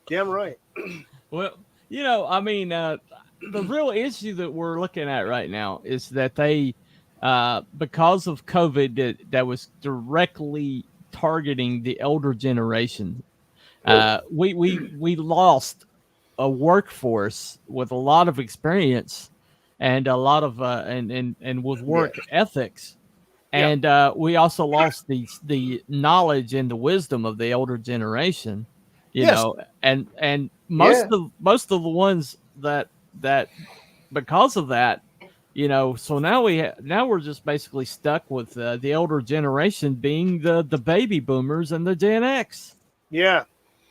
Damn right. Well, I mean, the real issue that we're looking at right now is that they, because of COVID, that was directly targeting the older generation. We lost a workforce with a lot of experience and a lot of and with work ethics. And we also lost the knowledge and the wisdom of the older generation, you know, and most of the ones that because of that, so now we're just basically stuck with the older generation being the baby boomers and the Gen X. Yeah,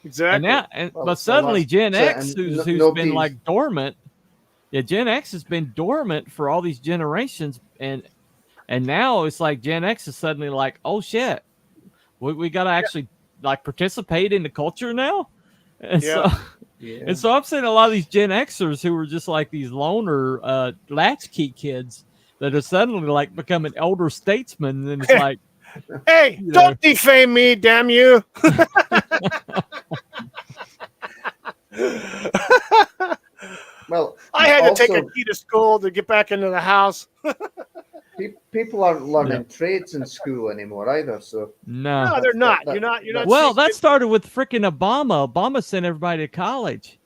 exactly. But suddenly Gen X, who's been like dormant, Gen X has been dormant for all these generations, and now it's like Gen X is suddenly like, oh shit, we got to actually like participate in the culture now. And so I'm seeing a lot of these Gen Xers who were just like these loner latchkey kids that are suddenly like becoming elder statesmen. And it's like, hey, don't defame me, damn you. Well, I had to take a key to school to get back into the house. People aren't learning trades in school anymore either. So no, they're not. You're not. Well, that started with freaking Obama. Obama sent everybody to college.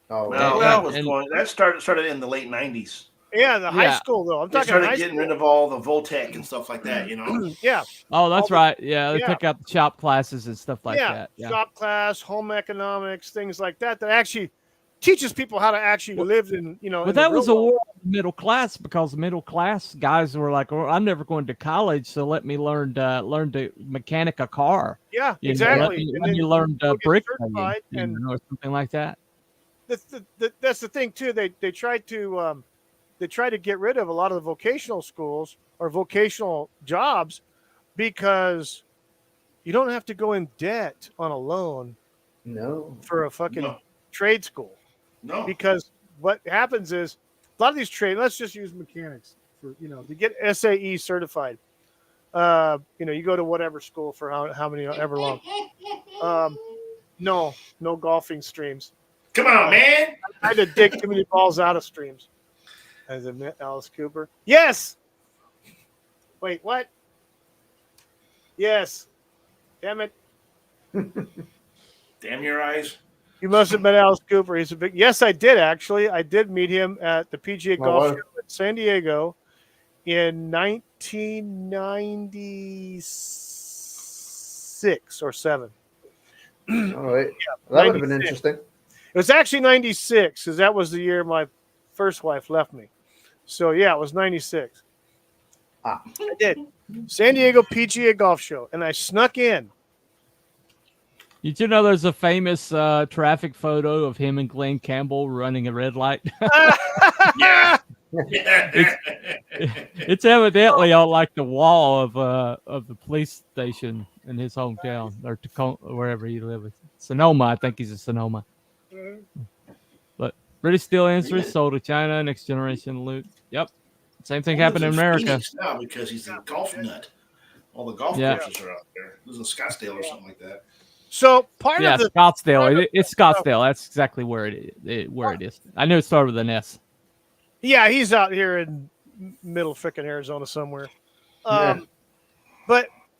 Oh, that started in the late 90s. Yeah, the high school though. I'm talking started getting rid of all the Voltec and stuff like that. Yeah. Oh, that's right. Yeah, they took out the shop classes and stuff like that. Yeah, shop class, home economics, things like that. That actually teaches people how to actually live in, But that was a war on the middle class, because the middle class guys were like, "Oh, I'm never going to college, so let me learn to mechanic a car." Yeah, exactly. Let me learn bricklaying, or something like that. That's the thing too. They try to get rid of a lot of the vocational schools or vocational jobs because you don't have to go in debt on a loan. No. For a fucking trade school. No. Because what happens is a lot of these trade, let's just use mechanics for, to get SAE certified. You go to whatever school for how many ever long. No golfing streams. Come on, man. I had to dig too many balls out of streams. As admit Alice Cooper. Yes. Wait, what? Yes. Damn it. Damn your eyes. You must have met Alice Cooper. He's a big. Yes, I did actually. I did meet him at the PGA Golf Show in San Diego in 1996 or 7. All right. Yeah, That would have been 96. interesting. It was actually 96 because that was the year my first wife left me. So yeah, it was 96. Ah. I did. San Diego PGA Golf Show, and I snuck in. Did you know there's a famous traffic photo of him and Glenn Campbell running a red light? Yeah. It's evidently on like the wall of the police station in his hometown or wherever he lives. Sonoma, I think he's a Sonoma. But British Steel Industries sold to China. Next generation loot. Yep, same thing happened in America Phoenix now because he's a golf nut. All the golf courses are out there. This is Scottsdale or something like that. So part of the Scottsdale. It's Scottsdale. That's exactly where it is. I knew it started with an S. Yeah, he's out here in middle frickin' Arizona somewhere. But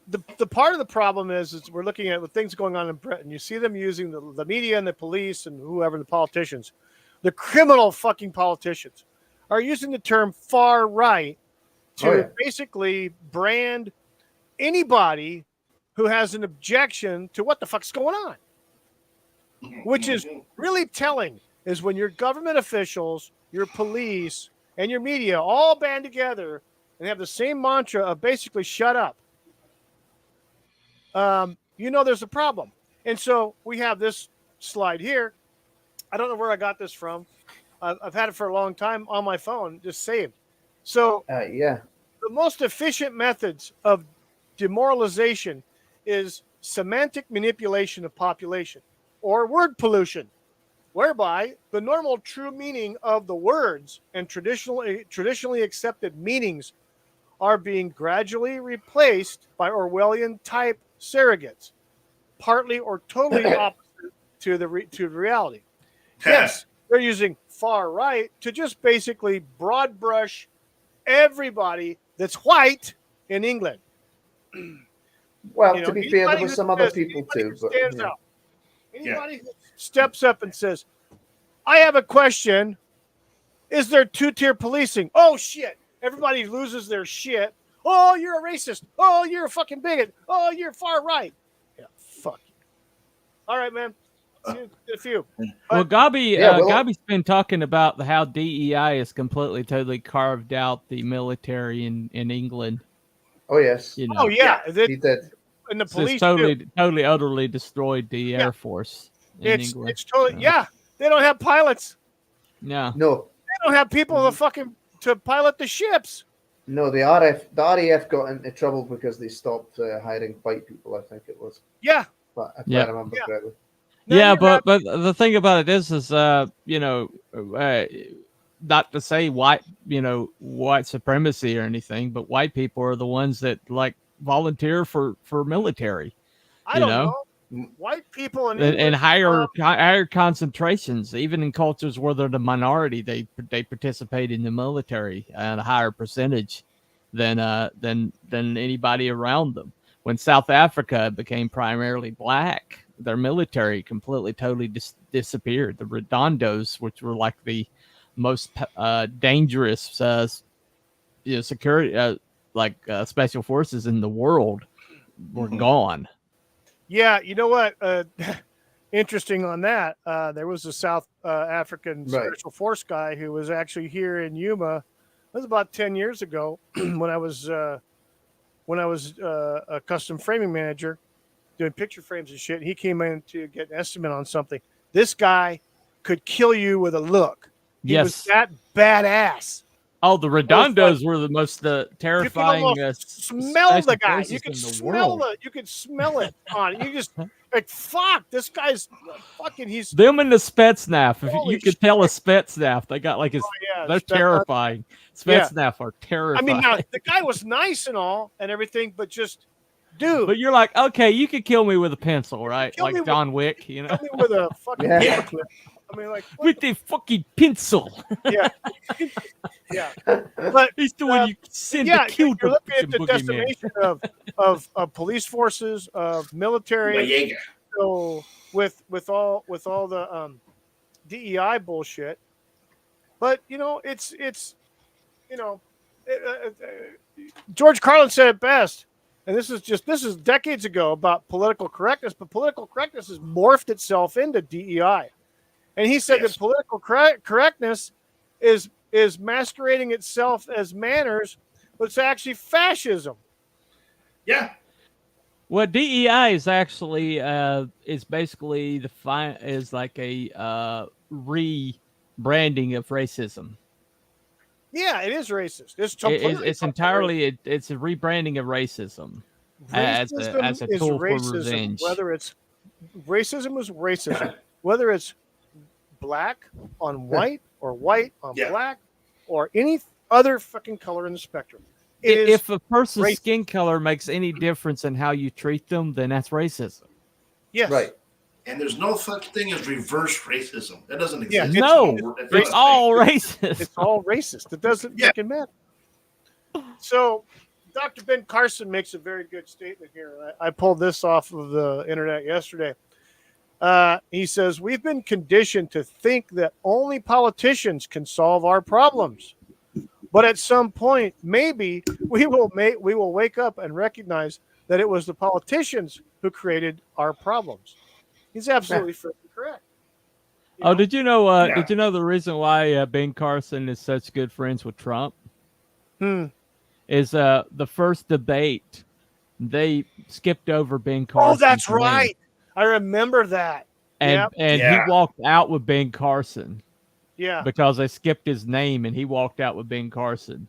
the part of the problem is we're looking at the things going on in Britain. You see them using the media and the police and whoever, the politicians, the criminal fucking politicians are using the term far right to basically brand anybody who has an objection to what the fuck's going on. Which is really telling is when your government officials, your police, and your media all band together and have the same mantra of basically shut up. There's a problem. And so we have this slide here. I don't know where I got this from. I've had it for a long time on my phone, just saved. So the most efficient methods of demoralization is semantic manipulation of population or word pollution, whereby the normal true meaning of the words and traditionally accepted meanings are being gradually replaced by Orwellian type surrogates, partly or totally opposite to reality. Yes, they're using far right to just basically broad brush everybody that's white in England. Well, to be fair, there were some other people too. But anybody who steps up and says, I have a question. Is there two-tier policing? Oh, shit. Everybody loses their shit. Oh, you're a racist. Oh, you're a fucking bigot. Oh, you're far right. Yeah, fuck you. All right, man. A few. Well, Gabi's been talking about how DEI has completely, totally carved out the military in England. Oh, yes. Oh, yeah. He did. And the police totally, utterly destroyed the Air Force in England. It's totally, They don't have pilots. No. They don't have people to pilot the ships. No, the RAF got into trouble because they stopped hiring white people, I think it was. Yeah. But if I remember correctly. But the thing about it is not to say white supremacy or anything, but white people are the ones that like volunteer for military. I don't know. White people and higher concentrations, even in cultures where they're the minority, they participate in the military at a higher percentage than anybody around them. When South Africa became primarily black, their military completely, totally disappeared. The Redondos, which were like the most dangerous security, special forces in the world, were gone. Yeah, you know what? Interesting on that. There was a South African special force guy who was actually here in Yuma. It was about 10 years ago when I was a custom framing manager doing picture frames and shit. And he came in to get an estimate on something. This guy could kill you with a look. He was that badass. Oh, the Redondos were the most terrifying. You could smell the guy. You could smell it. You could smell it on it. You just like, fuck, this guy's fucking. He's them and the Spetsnaf. If you could tell a Spetsnaf, they got like his. They're terrifying. Spetsnaf are terrifying. I mean, now the guy was nice and all and everything, but just, dude. But you're like, okay, you could kill me with a pencil, right? Like John Wick, Kill me with a fucking paperclip. I mean, like with the fucking pencil. Yeah. But he's the one you send to kill. You're looking at the decimation of police forces, of military. So with all the DEI bullshit, but it's George Carlin said it best. and this is decades ago, about political correctness, but political correctness has morphed itself into DEI. And he said that political correctness is masquerading itself as manners, but it's actually fascism. Yeah. Well, DEI is actually is basically is like a rebranding of racism. Yeah, it is racist. It's completely. It's entirely it's a rebranding of racism as a tool for revenge. Whether it's racism is racism, whether it's black on white or white on black or any other fucking color in the spectrum. If a person's skin color makes any difference in how you treat them, then that's racism. Yes. Right. And there's no such thing as reverse racism. That doesn't exist. Yeah, it's all racist. It's all racist. It doesn't fucking matter. So, Dr. Ben Carson makes a very good statement here. I pulled this off of the internet yesterday. He says, we've been conditioned to think that only politicians can solve our problems. But at some point, maybe we will wake up and recognize that it was the politicians who created our problems. He's absolutely freaking correct. Did you know? Did you know the reason why Ben Carson is such good friends with Trump? Is the first debate they skipped over Ben Carson? Oh, that's right. I remember that. And he walked out with Ben Carson. Yeah. Because they skipped his name and he walked out with Ben Carson.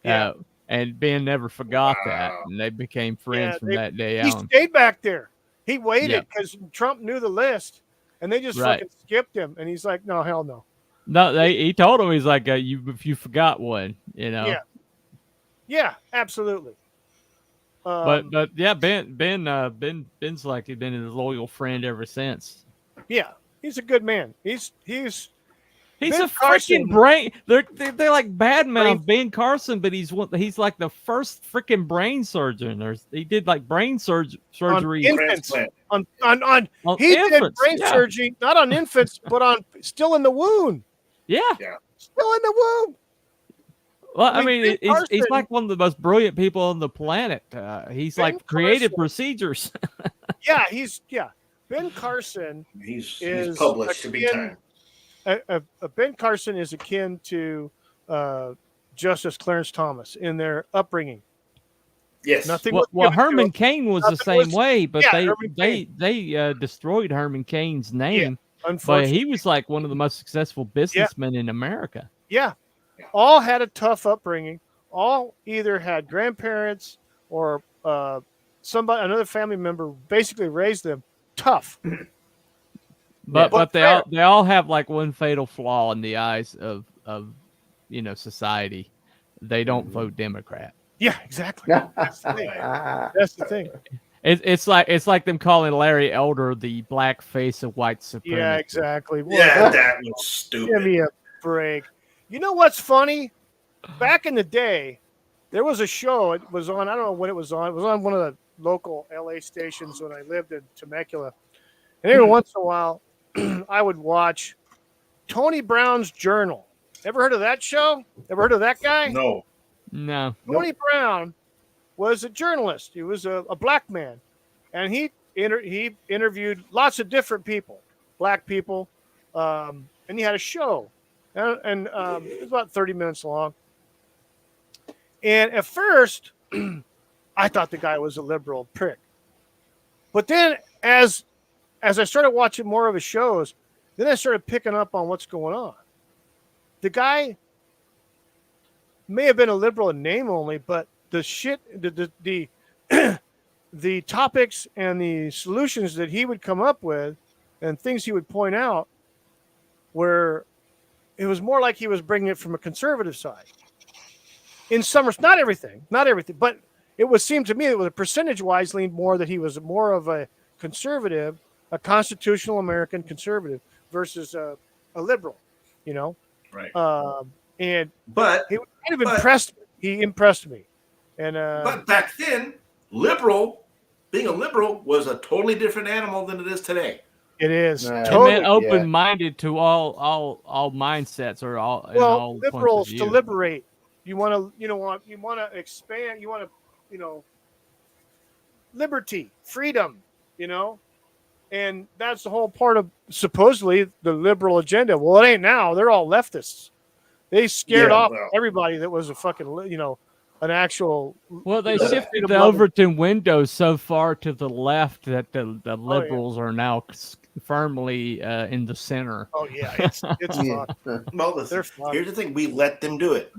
Yeah. And Ben never forgot that. And they became friends from that day on. He stayed back there. He waited because Trump knew the list and they just fucking skipped him. And he's like, no, hell no. No, he told him, he's like, if you forgot one, you know. Yeah. Yeah, absolutely. But yeah, Ben's like he's been his loyal friend ever since. Yeah, he's a good man. He's a freaking brain. They're like badmouth Ben Carson, but he's like the first freaking brain surgeon. He did like brain surgery on infants. On he infants, did brain surgery, not on infants, but on still in the womb. Yeah. Still in the womb. Well, I mean, he's like one of the most brilliant people on the planet. He's Ben like created procedures. Ben Carson. He's published to be time. Ben Carson is akin to Justice Clarence Thomas in their upbringing. Yes. Well, Herman Cain was the same way, but they destroyed Herman Cain's name. Yeah, but he was like one of the most successful businessmen in America. Yeah. All had a tough upbringing. All either had grandparents or another family member basically raised them tough. But they all have like one fatal flaw in the eyes of society. They don't vote Democrat. Yeah, exactly. That's the thing. That's the thing. It's like them calling Larry Elder the black face of white supremacy. Yeah, exactly. Boy, that was stupid. Give me a break. You know what's funny? Back in the day, there was a show. It was on. I don't know when it was on. It was on one of the local LA stations when I lived in Temecula. And every once in a while, I would watch Tony Brown's Journal. Ever heard of that show? Ever heard of that guy? No. Tony Brown was a journalist. He was a black man, and he interviewed lots of different people, black people, and he had a show, and it was about 30 minutes long. And at first, I thought the guy was a liberal prick, but then as I started watching more of his shows, then I started picking up on what's going on. The guy may have been a liberal in name only, but the topics and the solutions that he would come up with and things he would point out it was more like he was bringing it from a conservative side. In some, not everything, but it would seem to me that a percentage-wise leaned more that he was more of a conservative, a constitutional American conservative versus a liberal, Right. But he kind of impressed me. He impressed me. And but back then, being a liberal was a totally different animal than it is today. It is. Totally. It meant open-minded to all mindsets or all. Well, liberals to liberate. You want to, you want to expand. You want to, liberty, freedom, and that's the whole part of supposedly the liberal agenda. Well, it ain't now. They're all leftists. They scared off everybody that was a fucking, an actual. Well, they shifted the Overton window so far to the left that the liberals are now firmly in the center. Oh yeah, it's fucked. Well, listen, here's the thing: we let them do it.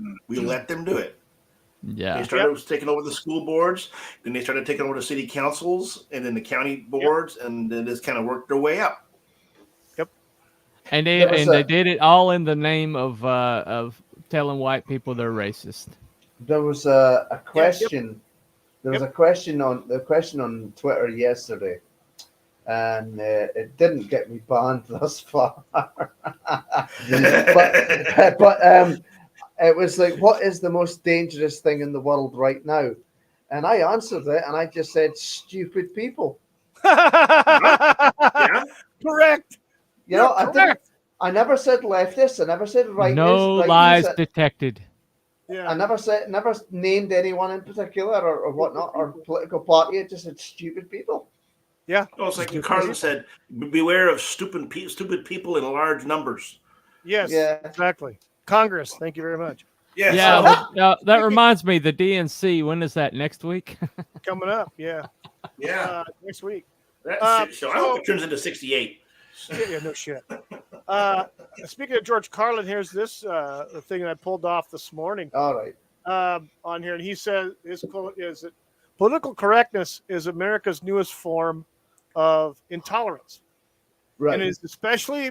Yeah, they started taking over the school boards, then they started taking over the city councils, and then the county boards, and then this kind of worked their way up. Yep. And they did it all in the name of telling white people they're racist. There was a question. There was a question on Twitter yesterday, and it didn't get me banned thus far. but it was like, what is the most dangerous thing in the world right now? And I answered it, and I just said, stupid people. Yeah, correct. I never said leftists. I never said rightists. No lies detected. Yeah. I never named anyone in particular or whatnot or political party. I just said stupid people. Yeah. Oh, it's like Carlin said, beware of stupid people in large numbers. Yes. Yeah. Exactly. Congress. Thank you very much. Yes. Yeah. That reminds me, the DNC. When is that? Next week? Coming up. Yeah. Yeah. Next week. That's so I hope it turns into 68. Yeah. No shit. Speaking of George Carlin, here's this thing that I pulled off this morning. All right. On here, and he says his quote is that political correctness is America's newest form of intolerance, right? And it is especially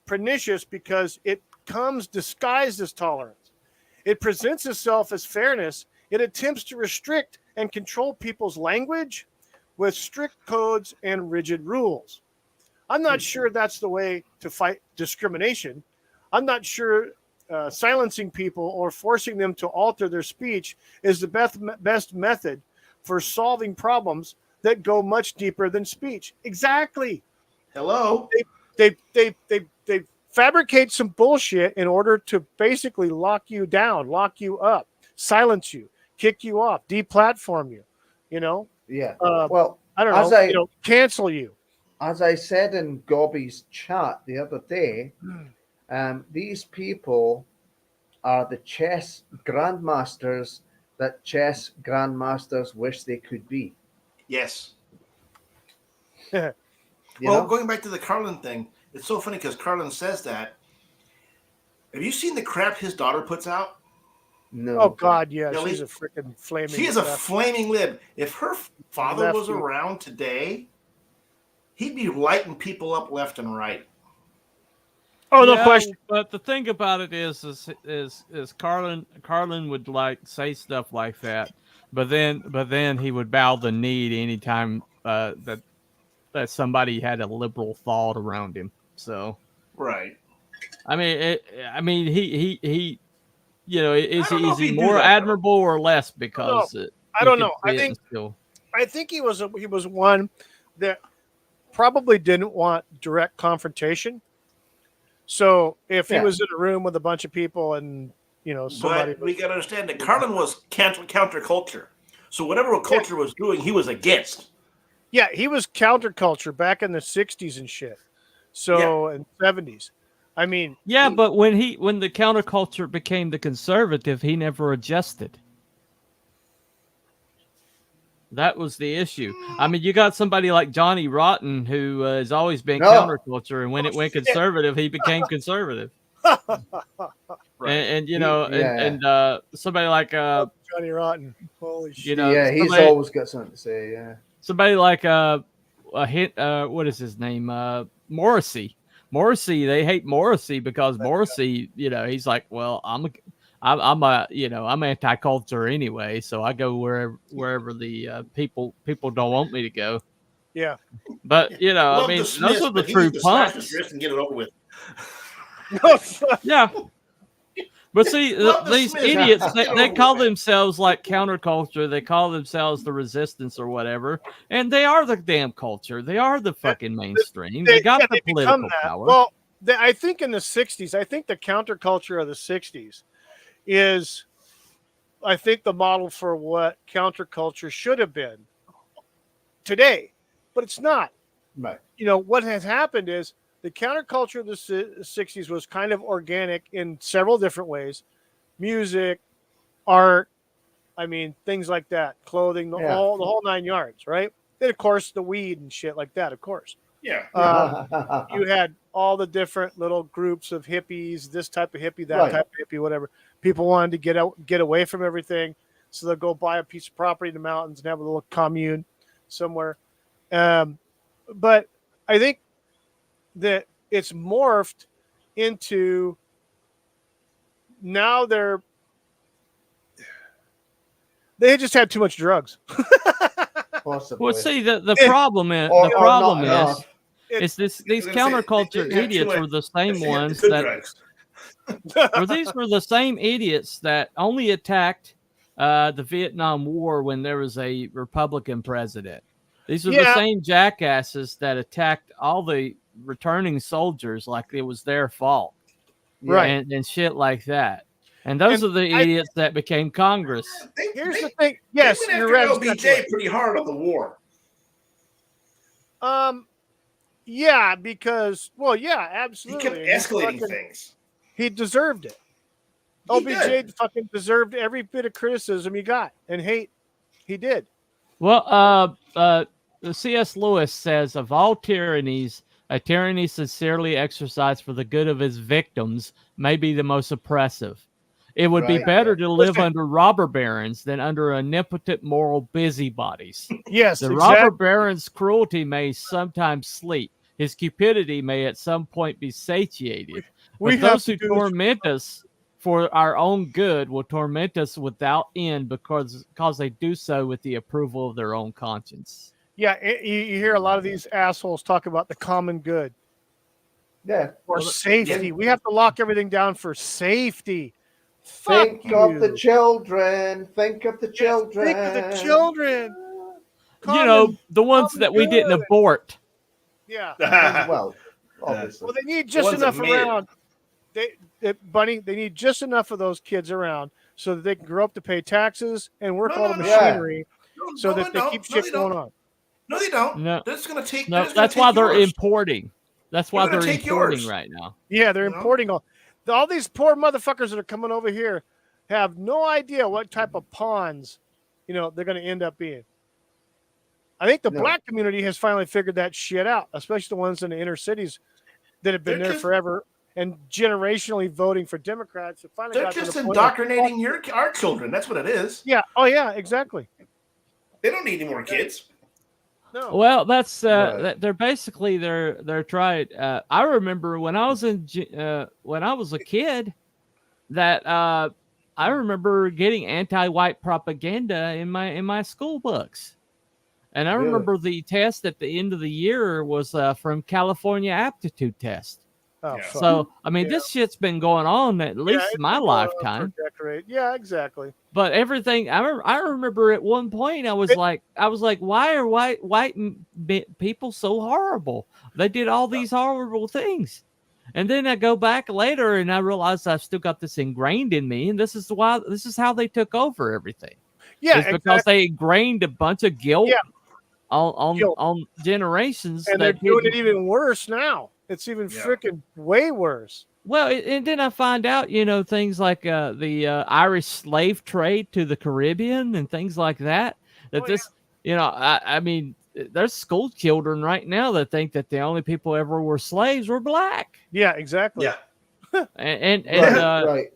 pernicious because it comes disguised as tolerance. It presents itself as fairness. It attempts to restrict and control people's language with strict codes and rigid rules. I'm not sure that's the way to fight discrimination. I'm not sure silencing people or forcing them to alter their speech is the best method for solving problems that go much deeper than speech. Exactly. Hello. They fabricate some bullshit in order to basically lock you down, lock you up, silence you, kick you off, deplatform you. Yeah. Well, I don't know. Cancel you. As I said in Gobby's chat the other day, these people are the chess grandmasters that chess grandmasters wish they could be. Yes. Well, going back to the Carlin thing, it's so funny because Carlin says that. Have you seen the crap his daughter puts out? No. Oh, God, yeah. She's a freaking flaming She is a flaming lib. If her father was around today, he'd be lighting people up left and right. Oh, no question. But the thing about it is Carlin would say stuff like that, but then he would bow the knee anytime that somebody had a liberal thought around him. So right. I mean, he is he more admirable or less because I don't know. I think he was one that probably didn't want direct confrontation. So if he was in a room with a bunch of people and somebody, but we got to understand that Carlin was counterculture. So whatever culture was doing, he was against. Yeah, he was counterculture back in the 60s and shit. So and 70s. I mean, but when the counterculture became the conservative, he never adjusted. That was the issue. I mean, you got somebody like Johnny Rotten who has always been counterculture, and when it went conservative, he became conservative. And somebody like Johnny Rotten, holy shit! He's always got something to say. Yeah, somebody like what is his name? Morrissey. They hate Morrissey because Morrissey, he's like, well, I'm anti-culture anyway, so I go wherever the people don't want me to go. Yeah, but I mean, those are the true punks. And get it over with. Yeah, but see, these idiots, they call themselves like counterculture. They call themselves the resistance or whatever, and they are the damn culture. They are the fucking mainstream. They got the political power. Well, I think in the 60s, I think the counterculture of the 60s is, I think, the model for what counterculture should have been. today, but it's not. Right. You know, what has happened is the counterculture of the 60s was kind of organic in several different ways. Music, art, I mean, things like that, clothing, the whole 9 yards, right? Then, of course, the weed and shit like that, of course. Yeah. You had all the different little groups of hippies, this type of hippie, that type of hippie, whatever. People wanted to get away from everything, so they'll go buy a piece of property in the mountains and have a little commune somewhere. But I think that it's morphed into now they just had too much drugs. Possibly. Well, see, the problem is these counterculture they idiots were the same ones drugs. these were the same idiots that only attacked the Vietnam War when there was a Republican president. These are the same jackasses that attacked all the returning soldiers like it was their fault, right? And shit like that. And those are the idiots that became Congress. Here's the thing. Yes, you're right. LBJ pretty hard on the war. Yeah, because absolutely. He kept escalating things. He deserved it. LBJ fucking deserved every bit of criticism he got and hate. He did. Well, C.S. Lewis says, of all tyrannies, a tyranny sincerely exercised for the good of his victims may be the most oppressive. It would be better to live under robber barons than under omnipotent moral busybodies. Yes, the robber baron's cruelty may sometimes sleep. His cupidity may at some point be satiated. But those who torment us for our own good will torment us without end because they do so with the approval of their own conscience. Yeah, you hear a lot of these assholes talk about the common good. Yeah. Or safety. Yeah. We have to lock everything down for safety. Think of the children. Think of the children. Think of the children. The ones that we didn't abort. Yeah. Well, obviously. Well, they need just enough around. Bunny, they need just enough of those kids around so that they can grow up to pay taxes and work all the machinery so that they keep shit going on. No, they don't. No, that's going to take. No, that's why they're importing. That's why they're importing right now. Yeah, they're importing all these poor motherfuckers that are coming over here have no idea what type of pawns, they're going to end up being. I think the black community has finally figured that shit out, especially the ones in the inner cities that have been there forever and generationally voting for Democrats. They're just indoctrinating our children. That's what it is. Yeah. Oh, yeah. Exactly. They don't need any more kids. No. Well, that's they're basically they're trying. I remember when I was a kid, that I remember getting anti-white propaganda in my school books, and I remember the test at the end of the year was from California aptitude test. Oh, so I mean, this shit's been going on at least my lifetime. Yeah, exactly. But everything I remember at one point, I was like, why are white people so horrible? They did all these horrible things, and then I go back later and I realized I've still got this ingrained in me, and this is how they took over everything. Yeah, it's because they ingrained a bunch of guilt on generations, and they're doing it even worse now. It's even freaking way worse. Well, and then I find out, things like the Irish slave trade to the Caribbean and things like that. I mean, there's school children right now that think that the only people ever were slaves were black. Yeah, exactly. Yeah, and right.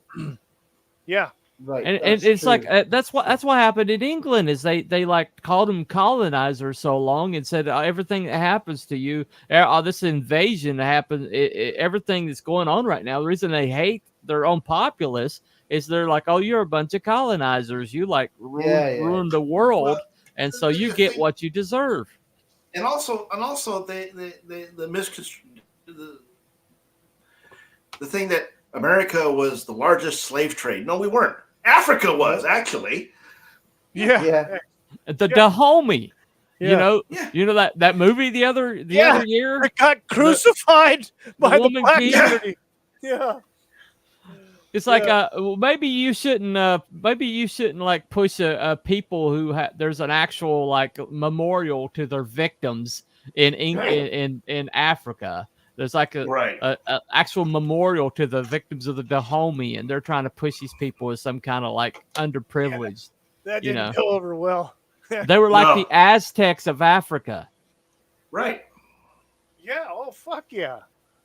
Yeah. Right, and it's true. Like that's what happened in England is they like called them colonizers so long and said everything that happens to you, this invasion that happened, everything that's going on right now. The reason they hate their own populace is they're like, oh, you're a bunch of colonizers, you like ruined the world, and so you get what you deserve. And also the thing that America was the largest slave trade. No, we weren't. Africa was actually. Yeah. The Dahomey. Yeah. You know that movie the other year? It got crucified by the black community. Yeah. It's like well, maybe you shouldn't like push a people who there's an actual like memorial to their victims in Africa. There's like a actual memorial to the victims of the Dahomey, and they're trying to push these people as some kind of like underprivileged. That didn't go over well. They were like the Aztecs of Africa. Right. Yeah. Oh, fuck yeah.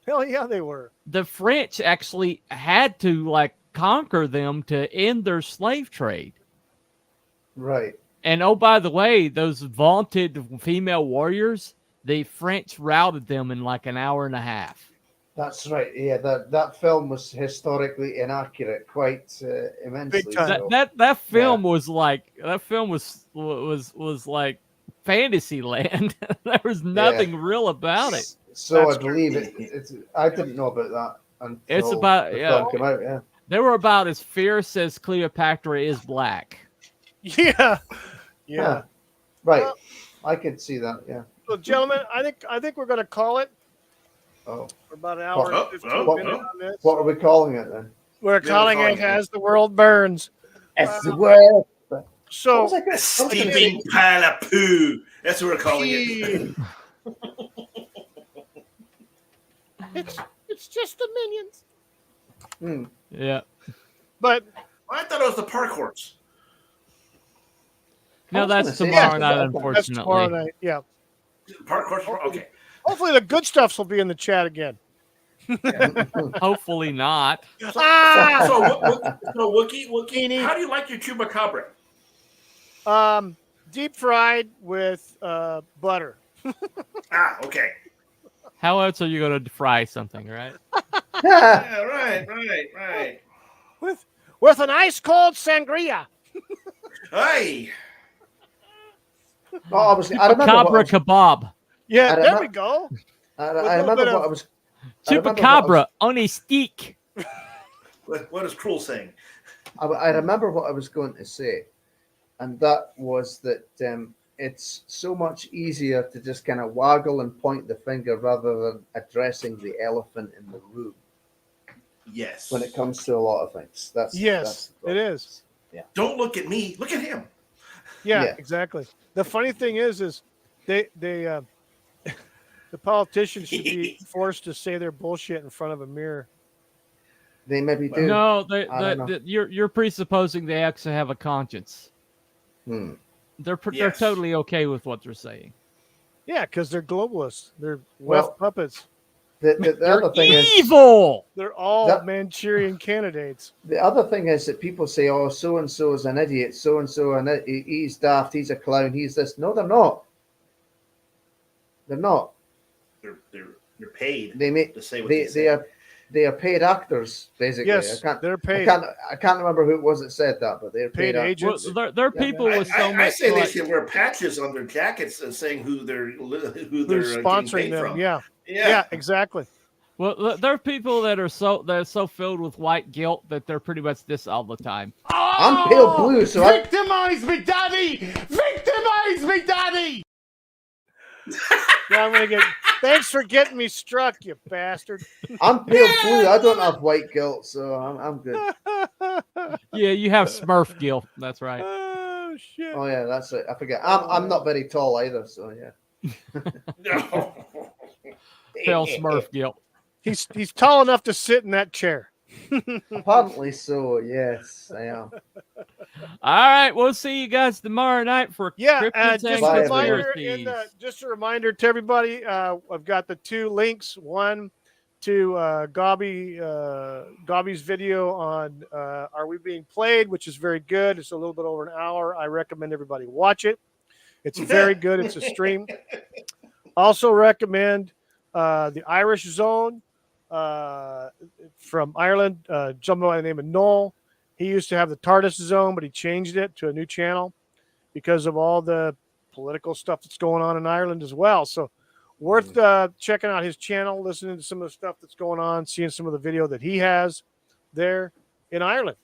Hell yeah, they were. The French actually had to like conquer them to end their slave trade. Right. And oh, by the way, those vaunted female warriors, the French routed them in like an hour and a half. That's right. Yeah, that film was historically inaccurate, quite immensely. Big time. So. That film was like was like fantasy land. There was nothing real about it. So I believe it's. I didn't know about that until it's about the film came out. Yeah, they were about as fierce as Cleopatra is black. Yeah. Right. I could see that. Yeah. So, gentlemen, I think we're going to call it. Oh. For about an hour and 15 minutes on this. What are we calling it then? We're calling it As the World Burns. As the World. So a steaming pile of poo. That's what we're calling it. It's just the minions. Yeah. But I thought it was the park horse. No, that's tomorrow night, unfortunately. That's tomorrow night, yeah. Park horse, okay. Hopefully the good stuffs will be in the chat again. Hopefully not. So Wookie, how do you like your chupacabra? Deep fried with butter. Okay. How else are you going to fry something, right? Yeah, right. With an ice cold sangria. Hey. Oh, I remember kebab. Yeah, there we go. I remember what I was. Chupacabra on a stick. What is Cruel saying? I remember what I was going to say, and that was that it's so much easier to just kind of waggle and point the finger rather than addressing the elephant in the room. Yes. When it comes to a lot of things, it is. Yeah. Don't look at me. Look at him. Yeah, exactly. The funny thing is they the politicians should be forced to say their bullshit in front of a mirror. They maybe do. No, you're presupposing they actually have a conscience. They're totally okay with what they're saying. Yeah, because they're globalists. They're left puppets. The other thing is evil. They're all Manchurian candidates. The other thing is that people say, "Oh, so and so is an idiot. So and so, and he's daft. He's a clown. He's this." No, they're not. They're not. They're paid. To say what they are paid actors, basically. Yes, they're paid. I can't remember who it was that said that, but they're paid agents. Well, they're people with so much. I say they should wear patches on their jackets saying who they're sponsoring them. From. Yeah, exactly. Well, there are people that are so filled with white guilt that they're pretty much this all the time. Oh, I'm pale blue, so victimize me, daddy! Victimize me, daddy! Yeah, I'm gonna get. Thanks for getting me struck, you bastard. I'm pale blue. I don't have white guilt, so I'm good. Yeah, you have Smurf guilt. That's right. Oh shit. Oh yeah, that's it. I forget. I'm not very tall either, so yeah. No. Pale Smurf guilt. He's tall enough to sit in that chair. Apparently so. Yes, I am. All right, we'll see you guys tomorrow night for just Just a reminder to everybody. I've got the two links. One to Gobby's video on Are We Being Played, which is very good. It's a little bit over an hour. I recommend everybody watch it. It's very good. It's a stream. Also recommend the Irish Zone from Ireland. Gentleman by the name of Noel. He used to have the TARDIS Zone, but he changed it to a new channel because of all the political stuff that's going on in Ireland as well. So worth checking out his channel, listening to some of the stuff that's going on, seeing some of the video that he has there in Ireland.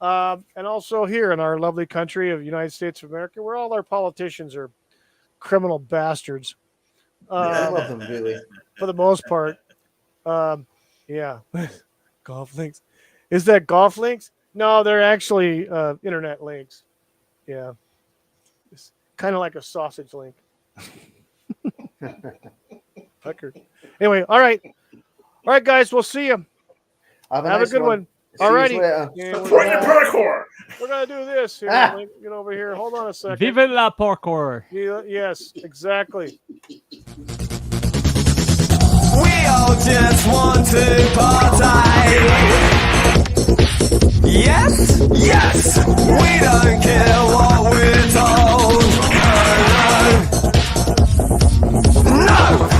And also here in our lovely country of the United States of America, where all our politicians are criminal bastards. I love them, really. For the most part. Yeah. Golf links. Is that golf links? No, they're actually internet links. Yeah. It's kind of like a sausage link. Fucker. Anyway, all right. All right, guys, we'll see you. Have a good one. All righty. Yeah, Point your parkour. We're going to do this here. Get over here. Hold on a second. Vive la parkour. Yes, exactly. We all just want to party. Yes, yes, we don't care what we're told. No, no.